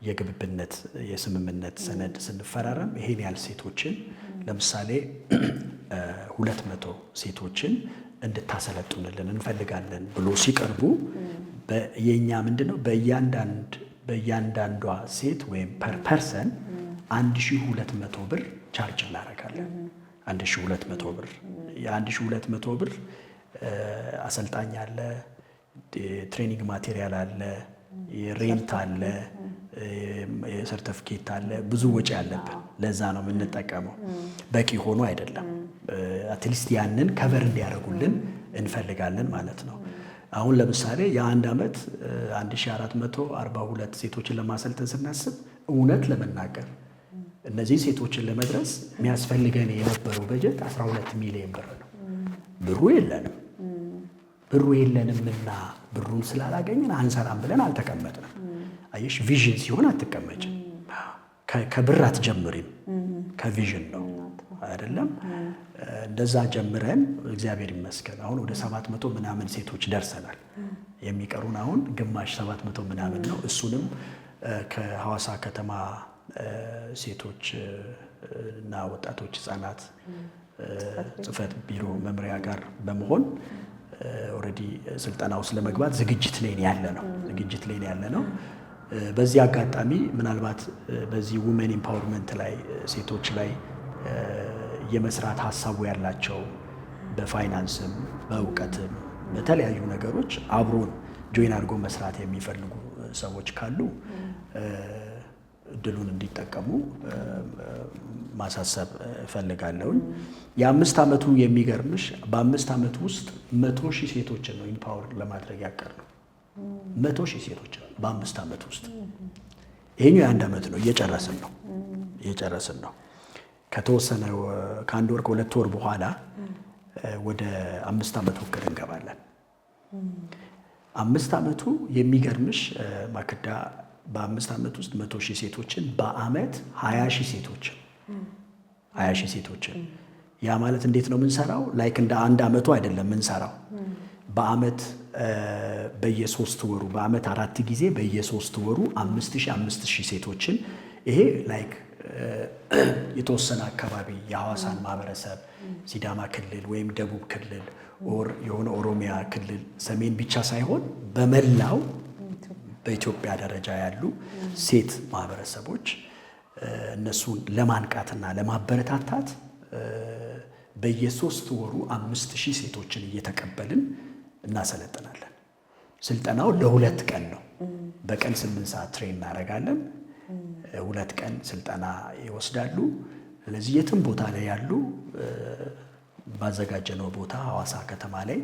የግብብነት የስምምነት ሰነድ ስንፈራረም ይሄን ያህል ሴቶችን ለምሳሌ 200 ሴቶችን እንድታሰለጥኑልን እንፈልጋለን ብሎ ሲቀርቡ የኛ ምንድነው በእያንዳንዷ ሴት ወይም ፐር ፐርሰን 1200 ብር ቻርጅ እናደርጋለን። 1200 ብር የ1200 ብር አሰልጣኝ አለ፣ ትሬኒንግ ማቴሪያል አለ፣ የሬንት አለ፣ የሰርተፊኬት አለ፣ ብዙ ወጪ አለብን። ለዛ ነው የምንጠቀመው። በቂ ሆኖ አይደለም። አትሊስት ያንን ከቨር እንዲያደርጉልን እንፈልጋለን ማለት ነው። አሁን ለምሳሌ የአንድ ዓመት 1442 ሴቶችን ለማሰልጠን ስናስብ እውነት ለመናገር እነዚህ ሴቶችን ለመድረስ የሚያስፈልገን የነበረው በጀት 12 ሚሊዮን ብር ነው። ብሩ የለንምና ብሩን ስላላገኘን አንሰራም ብለን አልተቀመጥንም። አየሽ፣ ቪዥን ሲሆን አትቀመጭም። ከብር አትጀምሪም፣ ከቪዥን ነው አይደለም? እንደዛ ጀምረን እግዚአብሔር ይመስገን አሁን ወደ 700 ምናምን ሴቶች ደርሰናል። የሚቀሩን አሁን ግማሽ 700 ምናምን ነው። እሱንም ከሐዋሳ ከተማ ሴቶች እና ወጣቶች ህፃናት ጽሕፈት ቢሮ መምሪያ ጋር በመሆን ኦልሬዲ ስልጠና ውስጥ ለመግባት ዝግጅት ላይ ያለ ነው። በዚህ አጋጣሚ ምናልባት በዚህ ውመን ኢምፓወርመንት ላይ ሴቶች ላይ የመስራት ሀሳቡ ያላቸው በፋይናንስም በእውቀትም በተለያዩ ነገሮች አብሮን ጆይን አድርጎ መስራት የሚፈልጉ ሰዎች ካሉ እድሉን እንዲጠቀሙ ማሳሰብ እፈልጋለሁኝ። የ5 ዓመቱ የሚገርምሽ በ5 ዓመት ውስጥ 100,000 ሴቶችን ነው ኢምፓወር ለማድረግ ያቀርነው። 100,000 ሴቶችን በ5 ዓመት ውስጥ። ይሄኛው የ1 ዓመት ነው፣ እየጨረስን ነው። ከተወሰነ ከ1 ወር ከ2 ወር በኋላ ወደ 5 ዓመት እቅድ እንገባለን። 5 ዓመቱ የሚገርምሽ ማክዳ በ5 ዓመት ውስጥ 100,000 ሴቶችን በአመት 20,000 ሴቶችን ያ ማለት እንዴት ነው የምንሰራው? ላይክ እንደ 1 ዓመቱ አይደለም የምንሰራው። በአመት በየ3 ወሩ በአመት 4 ጊዜ በየ3 ወሩ 5,000 ሴቶችን ይሄ ላይክ የተወሰነ አካባቢ የሐዋሳን ማህበረሰብ ሲዳማ ክልል ወይም ደቡብ ክልል ኦር የሆነ ኦሮሚያ ክልል ሰሜን ብቻ ሳይሆን በመላው በኢትዮጵያ ደረጃ ያሉ ሴት ማህበረሰቦች እነሱን ለማንቃትና ለማበረታታት በየ3 ወሩ 5,000 ሴቶችን እየተቀበልን እናሰለጥናለን። ስልጠናው ለ2 ቀን ነው። በቀን 8 ሰዓት ትሬን እናደርጋለን። 2 ቀን ስልጠና ይወስዳሉ። ስለዚህ የትም ቦታ ላይ ያሉ ባዘጋጀነው ቦታ ሐዋሳ ከተማ ላይ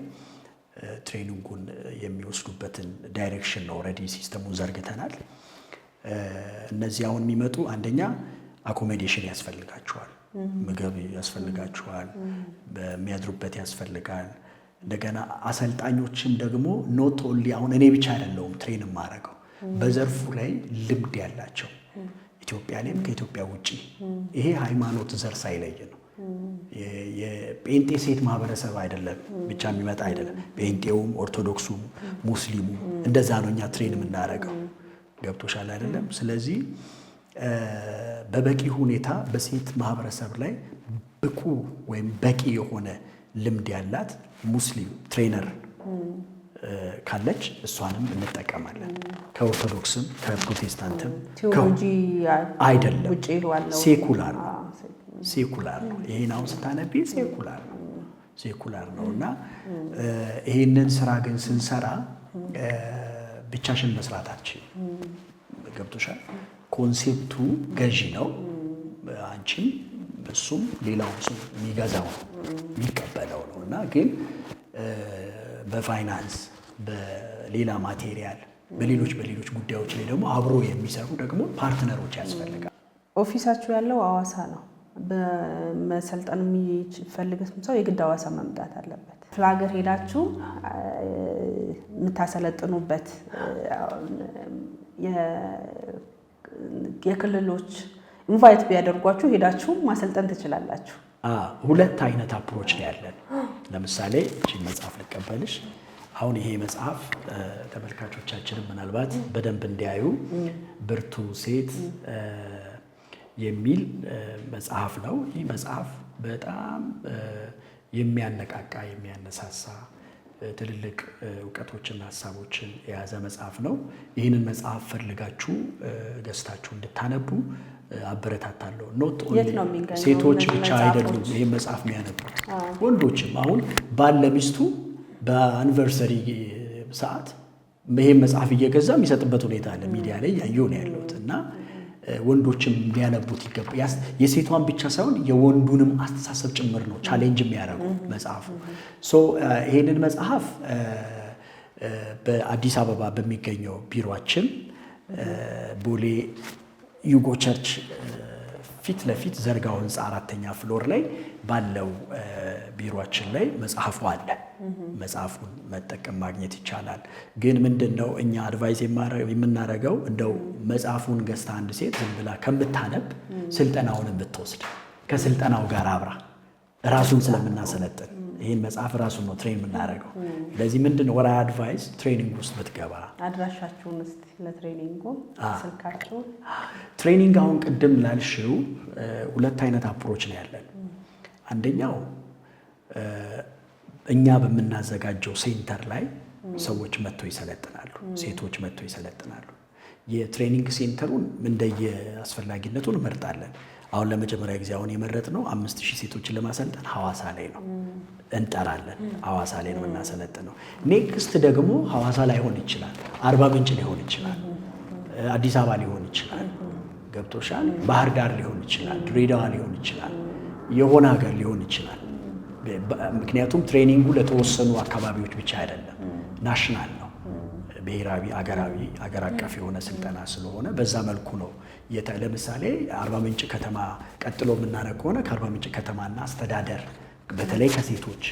ትሬኒንጉን የሚወስዱበትን ዳይሬክሽን ነው ኦልሬዲ ሲስተሙን ዘርግተናል። እነዚህ አሁን የሚመጡ አንደኛ አኮሞዴሽን ያስፈልጋቸዋል፣ ምግብ ያስፈልጋቸዋል፣ በሚያድሩበት ያስፈልጋል። እንደገና አሰልጣኞችም ደግሞ ኖት ኦንሊ አሁን እኔ ብቻ አይደለሁም ትሬን የማደርገው በዘርፉ ላይ ልምድ ያላቸው ኢትዮጵያ ላይም ከኢትዮጵያ ውጪ ይሄ ሃይማኖት ዘር ሳይለይ ነው። የጴንጤ ሴት ማህበረሰብ አይደለም ብቻ የሚመጣ አይደለም። ጴንጤውም ኦርቶዶክሱም ሙስሊሙ እንደዛ ነው እኛ ትሬን የምናደርገው። ገብቶሻል አይደለም? ስለዚህ በበቂ ሁኔታ በሴት ማህበረሰብ ላይ ብቁ ወይም በቂ የሆነ ልምድ ያላት ሙስሊም ትሬነር ካለች እሷንም እንጠቀማለን። ከኦርቶዶክስም ከፕሮቴስታንትም ቴዎሎጂ አይደለም፣ ውጪ ያለው ሴኩላር ነው። ይሄን አሁን ስታነቢ ሴኩላር ነው እና ይሄንን ስራ ግን ስንሰራ ብቻሽን መስራታችን ገብቶሻል። ኮንሴፕቱ ገዢ ነው። አንቺም እሱም ሌላውም ሰው የሚገዛው የሚቀበለው ነው እና ግን በፋይናንስ በሌላ ማቴሪያል በሌሎች ጉዳዮች ላይ ደግሞ አብሮ የሚሰሩ ደግሞ ፓርትነሮች ያስፈልጋል። ኦፊሳችሁ ያለው ሐዋሳ ነው። በመሰልጠን የሚፈልግም ሰው የግድ ሐዋሳ መምጣት አለበት። ክፍለ ሀገር ሄዳችሁ የምታሰለጥኑበት የክልሎች ኢንቫይት ቢያደርጓችሁ ሄዳችሁ ማሰልጠን ትችላላችሁ። 2 አይነት አፕሮች ላይ ያለን። ለምሳሌ እቺ መጽሐፍ ልቀበልሽ። አሁን ይሄ መጽሐፍ ተመልካቾቻችንም ምናልባት በደንብ እንዲያዩ ብርቱ ሴት የሚል መጽሐፍ ነው። ይህ መጽሐፍ በጣም የሚያነቃቃ የሚያነሳሳ ትልልቅ እውቀቶችና ሀሳቦችን የያዘ መጽሐፍ ነው። ይህንን መጽሐፍ ፈልጋችሁ ገዝታችሁ እንድታነቡ አበረታታለሁ። ኖት ኦንሊ ሴቶች ብቻ አይደሉም ይህን መጽሐፍ የሚያነቡ ወንዶችም። አሁን ባል ለሚስቱ በአኒቨርሰሪ ሰዓት ይህን መጽሐፍ እየገዛ የሚሰጥበት ሁኔታ አለ። ሚዲያ ላይ ያየሁ ነው ያለሁት እና ወንዶችም ሊያነቡት ይገባል። የሴቷን ብቻ ሳይሆን የወንዱንም አስተሳሰብ ጭምር ነው ቻሌንጅ የሚያደርገው መጽሐፉ። ይሄንን መጽሐፍ በአዲስ አበባ በሚገኘው ቢሮአችን ቦሌ ዩጎ ቸርች ፊት ለፊት ዘርጋው ህንፃ 4ኛ ፍሎር ላይ ባለው ቢሮአችን ላይ መጽሐፉ አለ። መጽሐፉን መጠቀም ማግኘት ይቻላል። ግን ምንድነው እኛ አድቫይስ የምናደርገው እንደው መጽሐፉን ገዝታ አንድ ሴት ዝም ብላ ከምታነብ ስልጠናውን ብትወስድ ከስልጠናው ጋር አብራ ራሱን ስለምናሰለጥን ይህን መጽሐፍ ራሱን ነው ትሬን የምናደርገው። ለዚህ ምንድነው ወራ አድቫይስ ትሬኒንግ ውስጥ ብትገባ። አድራሻችሁን እስቲ ለትሬኒንጉ ስልካችሁን። ትሬኒንግ አሁን ቅድም ላልሽው 2 አይነት አፕሮች ነው ያለን። አንደኛው እኛ በምናዘጋጀው ሴንተር ላይ ሰዎች መጥተው ይሰለጥናሉ፣ ሴቶች መጥተው ይሰለጥናሉ። የትሬኒንግ ሴንተሩን እንደየ አስፈላጊነቱ እንመርጣለን። አሁን ለመጀመሪያ ጊዜ አሁን የመረጥነው 5000 ሴቶችን ለማሰልጠን ሐዋሳ ላይ ነው እንጠራለን። ሐዋሳ ላይ ነው እናሰለጥነው። ኔክስት ደግሞ ሐዋሳ ላይሆን ይችላል፣ አርባ ምንጭ ሊሆን ይችላል፣ አዲስ አበባ ሊሆን ይችላል፣ ገብቶሻል፣ ባህር ዳር ሊሆን ይችላል፣ ድሬዳዋ ሊሆን ይችላል፣ የሆነ ሀገር ሊሆን ይችላል። ምክንያቱም ትሬኒንጉ ለተወሰኑ አካባቢዎች ብቻ አይደለም፣ ናሽናል ነው፣ ብሔራዊ አገር አቀፍ የሆነ ስልጠና ስለሆነ በዛ መልኩ ነው። ለምሳሌ አርባ ምንጭ ከተማ ቀጥሎ የምናደርግ ከሆነ ከአርባ ምንጭ ከተማና አስተዳደር በተለይ ከሴቶች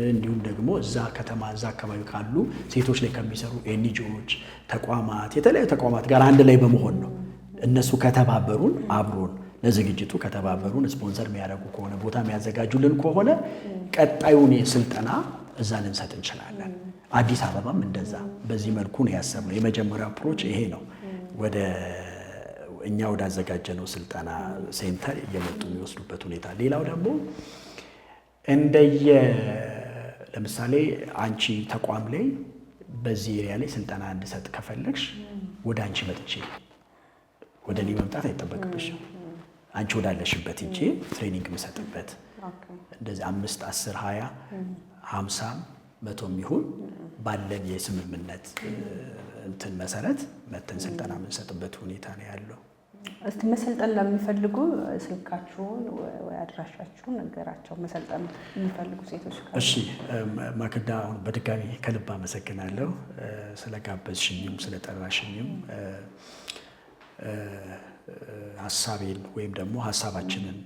እንዲሁም ደግሞ እዛ ከተማ እዛ አካባቢ ካሉ ሴቶች ላይ ከሚሰሩ ኤንጂኦዎች፣ ተቋማት፣ የተለያዩ ተቋማት ጋር አንድ ላይ በመሆን ነው። እነሱ ከተባበሩን አብሮን ለዝግጅቱ ከተባበሩን ስፖንሰር የሚያደርጉ ከሆነ ቦታ የሚያዘጋጁልን ከሆነ ቀጣዩን ስልጠና እዛ ልንሰጥ እንችላለን። አዲስ አበባም እንደዛ በዚህ መልኩ ነው ያሰብነው። የመጀመሪያው አፕሮች ይሄ ነው። ወደ እኛ ወዳዘጋጀነው ስልጠና ሴንተር እየመጡ የሚወስዱበት ሁኔታ። ሌላው ደግሞ ለምሳሌ አንቺ ተቋም ላይ በዚህ ኤሪያ ላይ ስልጠና እንድሰጥ ከፈለግሽ ወደ አንቺ መጥቼ ወደ እኔ መምጣት አይጠበቅብሽም። አንቺ ወዳለሽበት እንጂ ትሬኒንግ የምሰጥበት እንደዚህ 5፣ 10፣ 20፣ 50፣ 100 የሚሆን ባለን የስምምነት እንትን መሰረት መተን ስልጠና የምንሰጥበት ሁኔታ ነው ያለው። እስቲ መሰልጠን ለሚፈልጉ ስልካችሁን ወይ አድራሻችሁን ነገራቸው። መሰልጠን የሚፈልጉ ሴቶች ካሉ። እሺ ማክዳ፣ አሁን በድጋሚ ከልብ አመሰግናለሁ ስለጋበዝሽኝም ስለጠራሽኝም ሀሳቤን ወይም ደግሞ ሀሳባችንን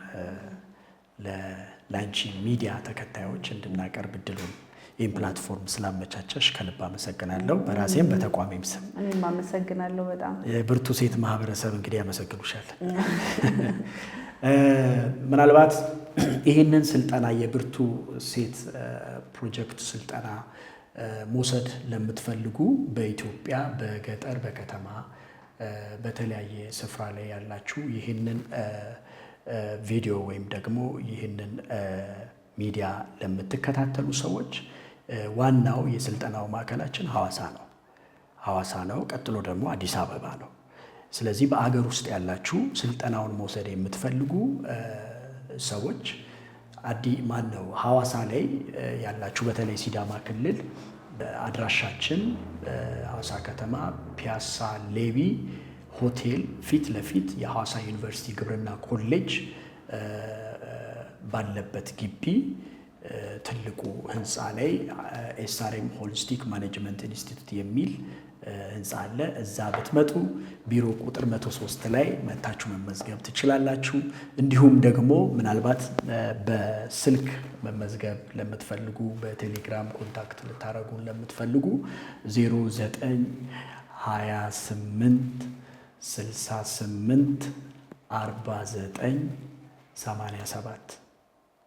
ለላንቺ ሚዲያ ተከታዮች እንድናቀርብ እድሉን ይህን ፕላትፎርም ስላመቻቸሽ ከልብ አመሰግናለሁ። በራሴም በተቋሜም ስም እኔም አመሰግናለሁ በጣም። የብርቱ ሴት ማህበረሰብ እንግዲህ ያመሰግኑሻል። ምናልባት ይህንን ስልጠና የብርቱ ሴት ፕሮጀክት ስልጠና መውሰድ ለምትፈልጉ በኢትዮጵያ በገጠር በከተማ በተለያየ ስፍራ ላይ ያላችሁ ይህንን ቪዲዮ ወይም ደግሞ ይህንን ሚዲያ ለምትከታተሉ ሰዎች ዋናው የስልጠናው ማዕከላችን ሐዋሳ ነው። ቀጥሎ ደግሞ አዲስ አበባ ነው። ስለዚህ በአገር ውስጥ ያላችሁ ስልጠናውን መውሰድ የምትፈልጉ ሰዎች ሐዋሳ ላይ ያላችሁ በተለይ ሲዳማ ክልል አድራሻችን ሐዋሳ ከተማ ፒያሳ ሌቢ ሆቴል ፊት ለፊት የሐዋሳ ዩኒቨርሲቲ ግብርና ኮሌጅ ባለበት ግቢ ትልቁ ህንፃ ላይ ኤስአርኤም ሆሊስቲክ ማኔጅመንት ኢንስቲትዩት የሚል ህንፃ አለ። እዛ ብትመጡ ቢሮ ቁጥር 103 ላይ መታችሁ መመዝገብ ትችላላችሁ። እንዲሁም ደግሞ ምናልባት በስልክ መመዝገብ ለምትፈልጉ በቴሌግራም ኮንታክት ልታረጉን ለምትፈልጉ 0928 68 49 87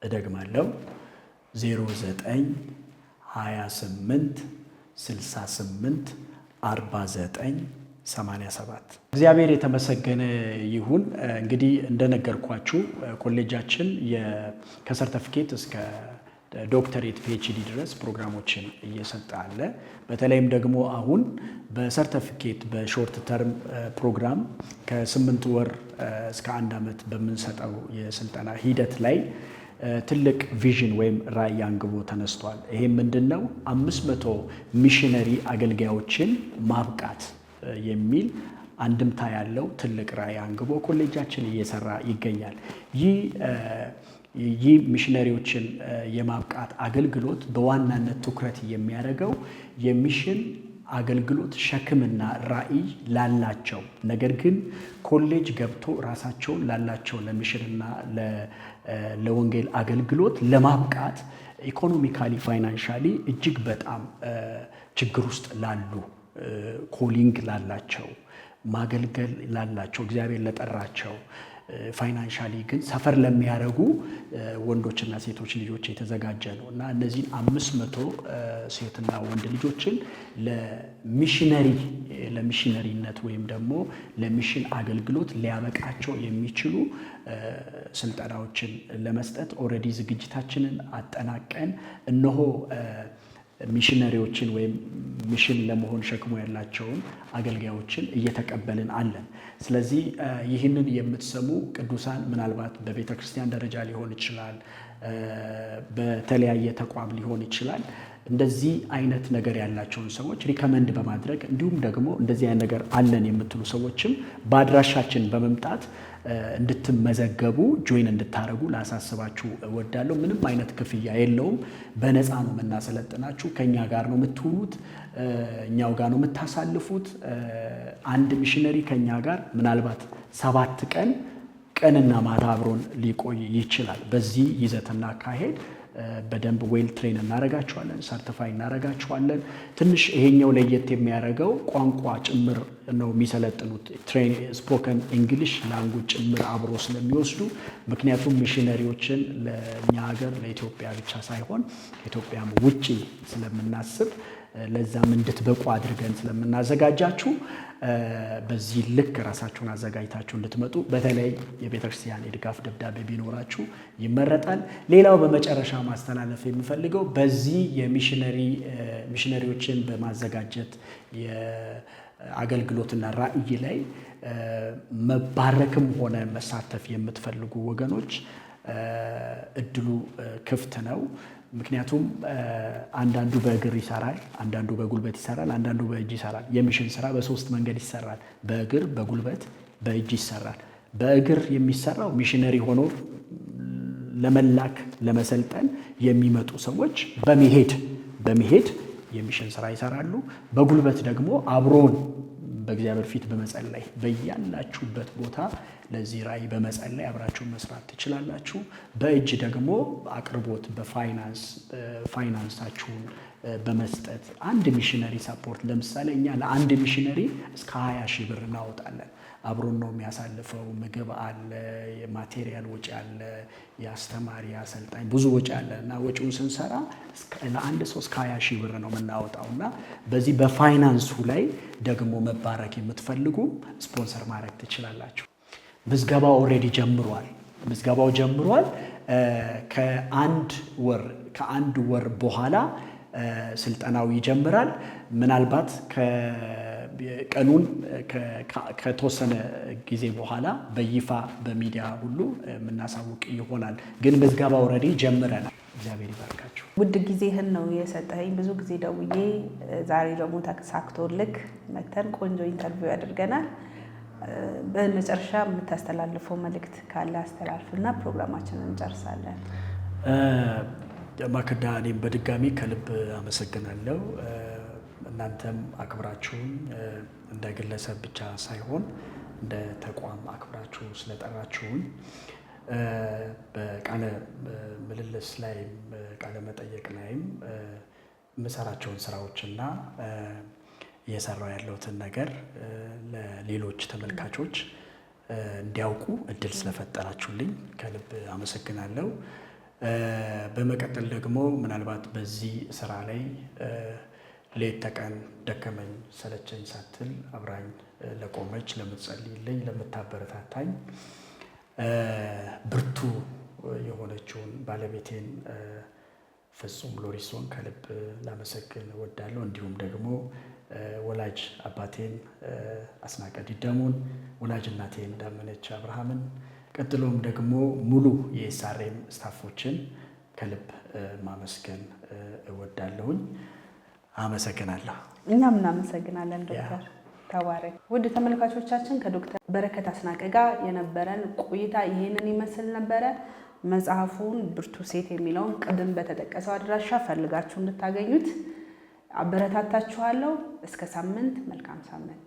እደግማለሁ 0928 68 49 87። እግዚአብሔር የተመሰገነ ይሁን። እንግዲህ እንደነገርኳችሁ ኮሌጃችን ከሰርተፊኬት እስከ ዶክተሬት ፒኤችዲ ድረስ ፕሮግራሞችን እየሰጠ አለ። በተለይም ደግሞ አሁን በሰርተፊኬት በሾርት ተርም ፕሮግራም ከ8 ወር እስከ 1 ዓመት በምንሰጠው የስልጠና ሂደት ላይ ትልቅ ቪዥን ወይም ራዕይ አንግቦ ተነስቷል። ይሄ ምንድነው? 500 ሚሽነሪ አገልጋዮችን ማብቃት የሚል አንድምታ ያለው ትልቅ ራዕይ አንግቦ ኮሌጃችን እየሰራ ይገኛል። ይህ ሚሽነሪዎችን የማብቃት አገልግሎት በዋናነት ትኩረት የሚያደርገው የሚሽን አገልግሎት ሸክምና ራዕይ ላላቸው ነገር ግን ኮሌጅ ገብቶ ራሳቸውን ላላቸው ለሚሽንና ለወንጌል አገልግሎት ለማብቃት ኢኮኖሚካሊ ፋይናንሻሊ እጅግ በጣም ችግር ውስጥ ላሉ ኮሊንግ ላላቸው ማገልገል ላላቸው እግዚአብሔር ለጠራቸው ፋይናንሻሊ ግን ሰፈር ለሚያደርጉ ወንዶችና ሴቶች ልጆች የተዘጋጀ ነው እና እነዚህን 500 ሴትና ወንድ ልጆችን ለሚሽነሪነት ወይም ደግሞ ለሚሽን አገልግሎት ሊያበቃቸው የሚችሉ ስልጠናዎችን ለመስጠት ኦልሬዲ ዝግጅታችንን አጠናቀን እነሆ ሚሽነሪዎችን ወይም ሚሽን ለመሆን ሸክሞ ያላቸውን አገልጋዮችን እየተቀበልን አለን። ስለዚህ ይህንን የምትሰሙ ቅዱሳን ምናልባት በቤተ ክርስቲያን ደረጃ ሊሆን ይችላል፣ በተለያየ ተቋም ሊሆን ይችላል። እንደዚህ አይነት ነገር ያላቸውን ሰዎች ሪከመንድ በማድረግ እንዲሁም ደግሞ እንደዚህ አይነት ነገር አለን የምትሉ ሰዎችም በአድራሻችን በመምጣት እንድትመዘገቡ ጆይን እንድታደርጉ ላሳስባችሁ እወዳለሁ። ምንም አይነት ክፍያ የለውም። በነፃ ነው የምናሰለጥናችሁ። ከኛ ጋር ነው የምትውሉት፣ እኛው ጋር ነው የምታሳልፉት። አንድ ሚሽነሪ ከኛ ጋር ምናልባት 7 ቀንና ማታ አብሮን ሊቆይ ይችላል። በዚህ ይዘትና አካሄድ በደንብ ዌል ትሬን እናረጋቸዋለን፣ ሰርቲፋይ እናረጋቸዋለን። ትንሽ ይሄኛው ለየት የሚያደርገው ቋንቋ ጭምር ነው የሚሰለጥኑት። ስፖከን እንግሊሽ ላንጉጅ ጭምር አብሮ ስለሚወስዱ፣ ምክንያቱም ሚሽነሪዎችን ለእኛ ሀገር ለኢትዮጵያ ብቻ ሳይሆን ከኢትዮጵያም ውጪ ስለምናስብ ለዛም እንድትበቁ አድርገን ስለምናዘጋጃችሁ በዚህ ልክ ራሳችሁን አዘጋጅታችሁ እንድትመጡ በተለይ የቤተክርስቲያን የድጋፍ ደብዳቤ ቢኖራችሁ ይመረጣል። ሌላው በመጨረሻ ማስተላለፍ የምፈልገው በዚህ የሚሽነሪዎችን በማዘጋጀት የአገልግሎትና ራዕይ ላይ መባረክም ሆነ መሳተፍ የምትፈልጉ ወገኖች እድሉ ክፍት ነው። ምክንያቱም አንዳንዱ በእግር ይሰራል፣ አንዳንዱ በጉልበት ይሰራል፣ አንዳንዱ በእጅ ይሰራል። የሚሽን ስራ በ3 መንገድ ይሰራል። በእግር፣ በጉልበት፣ በእጅ ይሰራል። በእግር የሚሰራው ሚሽነሪ ሆኖ ለመላክ ለመሰልጠን የሚመጡ ሰዎች በመሄድ የሚሽን ስራ ይሰራሉ። በጉልበት ደግሞ አብሮን በእግዚአብሔር ፊት በመጸለይ በያላችሁበት ቦታ ለዚህ ራዕይ በመጸለይ አብራችሁን መስራት ትችላላችሁ። በእጅ ደግሞ አቅርቦት ፋይናንሳችሁን በመስጠት አንድ ሚሽነሪ ሰፖርት ለምሳሌ እኛ ለአንድ ሚሽነሪ እስከ 20 ሺህ ብር እናወጣለን። አብሮን ነው የሚያሳልፈው። ምግብ አለ፣ የማቴሪያል ወጪ አለ፣ የአስተማሪ አሰልጣኝ ብዙ ወጪ አለ እና ወጪውን ስንሰራ ለአንድ ሰው እስከ 20 ሺህ ብር ነው የምናወጣው እና በዚህ በፋይናንሱ ላይ ደግሞ መባረክ የምትፈልጉ ስፖንሰር ማድረግ ትችላላችሁ። ምዝገባው ኦልሬዲ ጀምሯል። ከአንድ ወር በኋላ ስልጠናው ይጀምራል። ምናልባት ቀኑን ከተወሰነ ጊዜ በኋላ በይፋ በሚዲያ ሁሉ የምናሳውቅ ይሆናል። ግን ምዝገባ ኦልሬዲ ጀምረናል። እግዚአብሔር ይባርካችሁ። ውድ ጊዜህን ነው የሰጠኸኝ። ብዙ ጊዜ ደውዬ ዛሬ ደግሞ ተሳክቶልክ መተን ቆንጆ ኢንተርቪው ያደርገናል። በመጨረሻ የምታስተላልፈው መልእክት ካለ አስተላልፍና ፕሮግራማችንን እንጨርሳለን። ማክዳ፣ እኔም በድጋሚ ከልብ አመሰግናለሁ። እናንተም አክብራችሁን እንደ ግለሰብ ብቻ ሳይሆን እንደ ተቋም አክብራችሁ ስለጠራችሁን በቃለ ምልልስ ላይም ቃለ መጠየቅ ላይም የምሰራቸውን ስራዎችና እየሰራው ያለሁትን ነገር ለሌሎች ተመልካቾች እንዲያውቁ እድል ስለፈጠራችሁልኝ ከልብ አመሰግናለሁ። በመቀጠል ደግሞ ምናልባት በዚህ ስራ ላይ ሌት ተቀን ደከመኝ ሰለቸኝ ሳትል አብራኝ ለቆመች፣ ለምትጸልይልኝ፣ ለምታበረታታኝ ብርቱ የሆነችውን ባለቤቴን ፍጹም ሎሪሶን ከልብ ላመሰግን እወዳለሁ። እንዲሁም ደግሞ ወላጅ አባቴን አስናቀ ዲዳሙን፣ ወላጅ እናቴን ዳመነች አብርሃምን፣ ቀጥሎም ደግሞ ሙሉ የኤስአርኤም ስታፎችን ከልብ ማመስገን እወዳለሁኝ። አመሰግናለሁ። እኛም እናመሰግናለን ዶክተር ተባረክ። ውድ ተመልካቾቻችን ከዶክተር በረከት አስናቀ ጋር የነበረን ቆይታ ይሄንን ይመስል ነበረ። መጽሐፉን ብርቱ ሴት የሚለውን ቅድም በተጠቀሰው አድራሻ ፈልጋችሁ እንድታገኙት አበረታታችኋለሁ። እስከ ሳምንት፣ መልካም ሳምንት።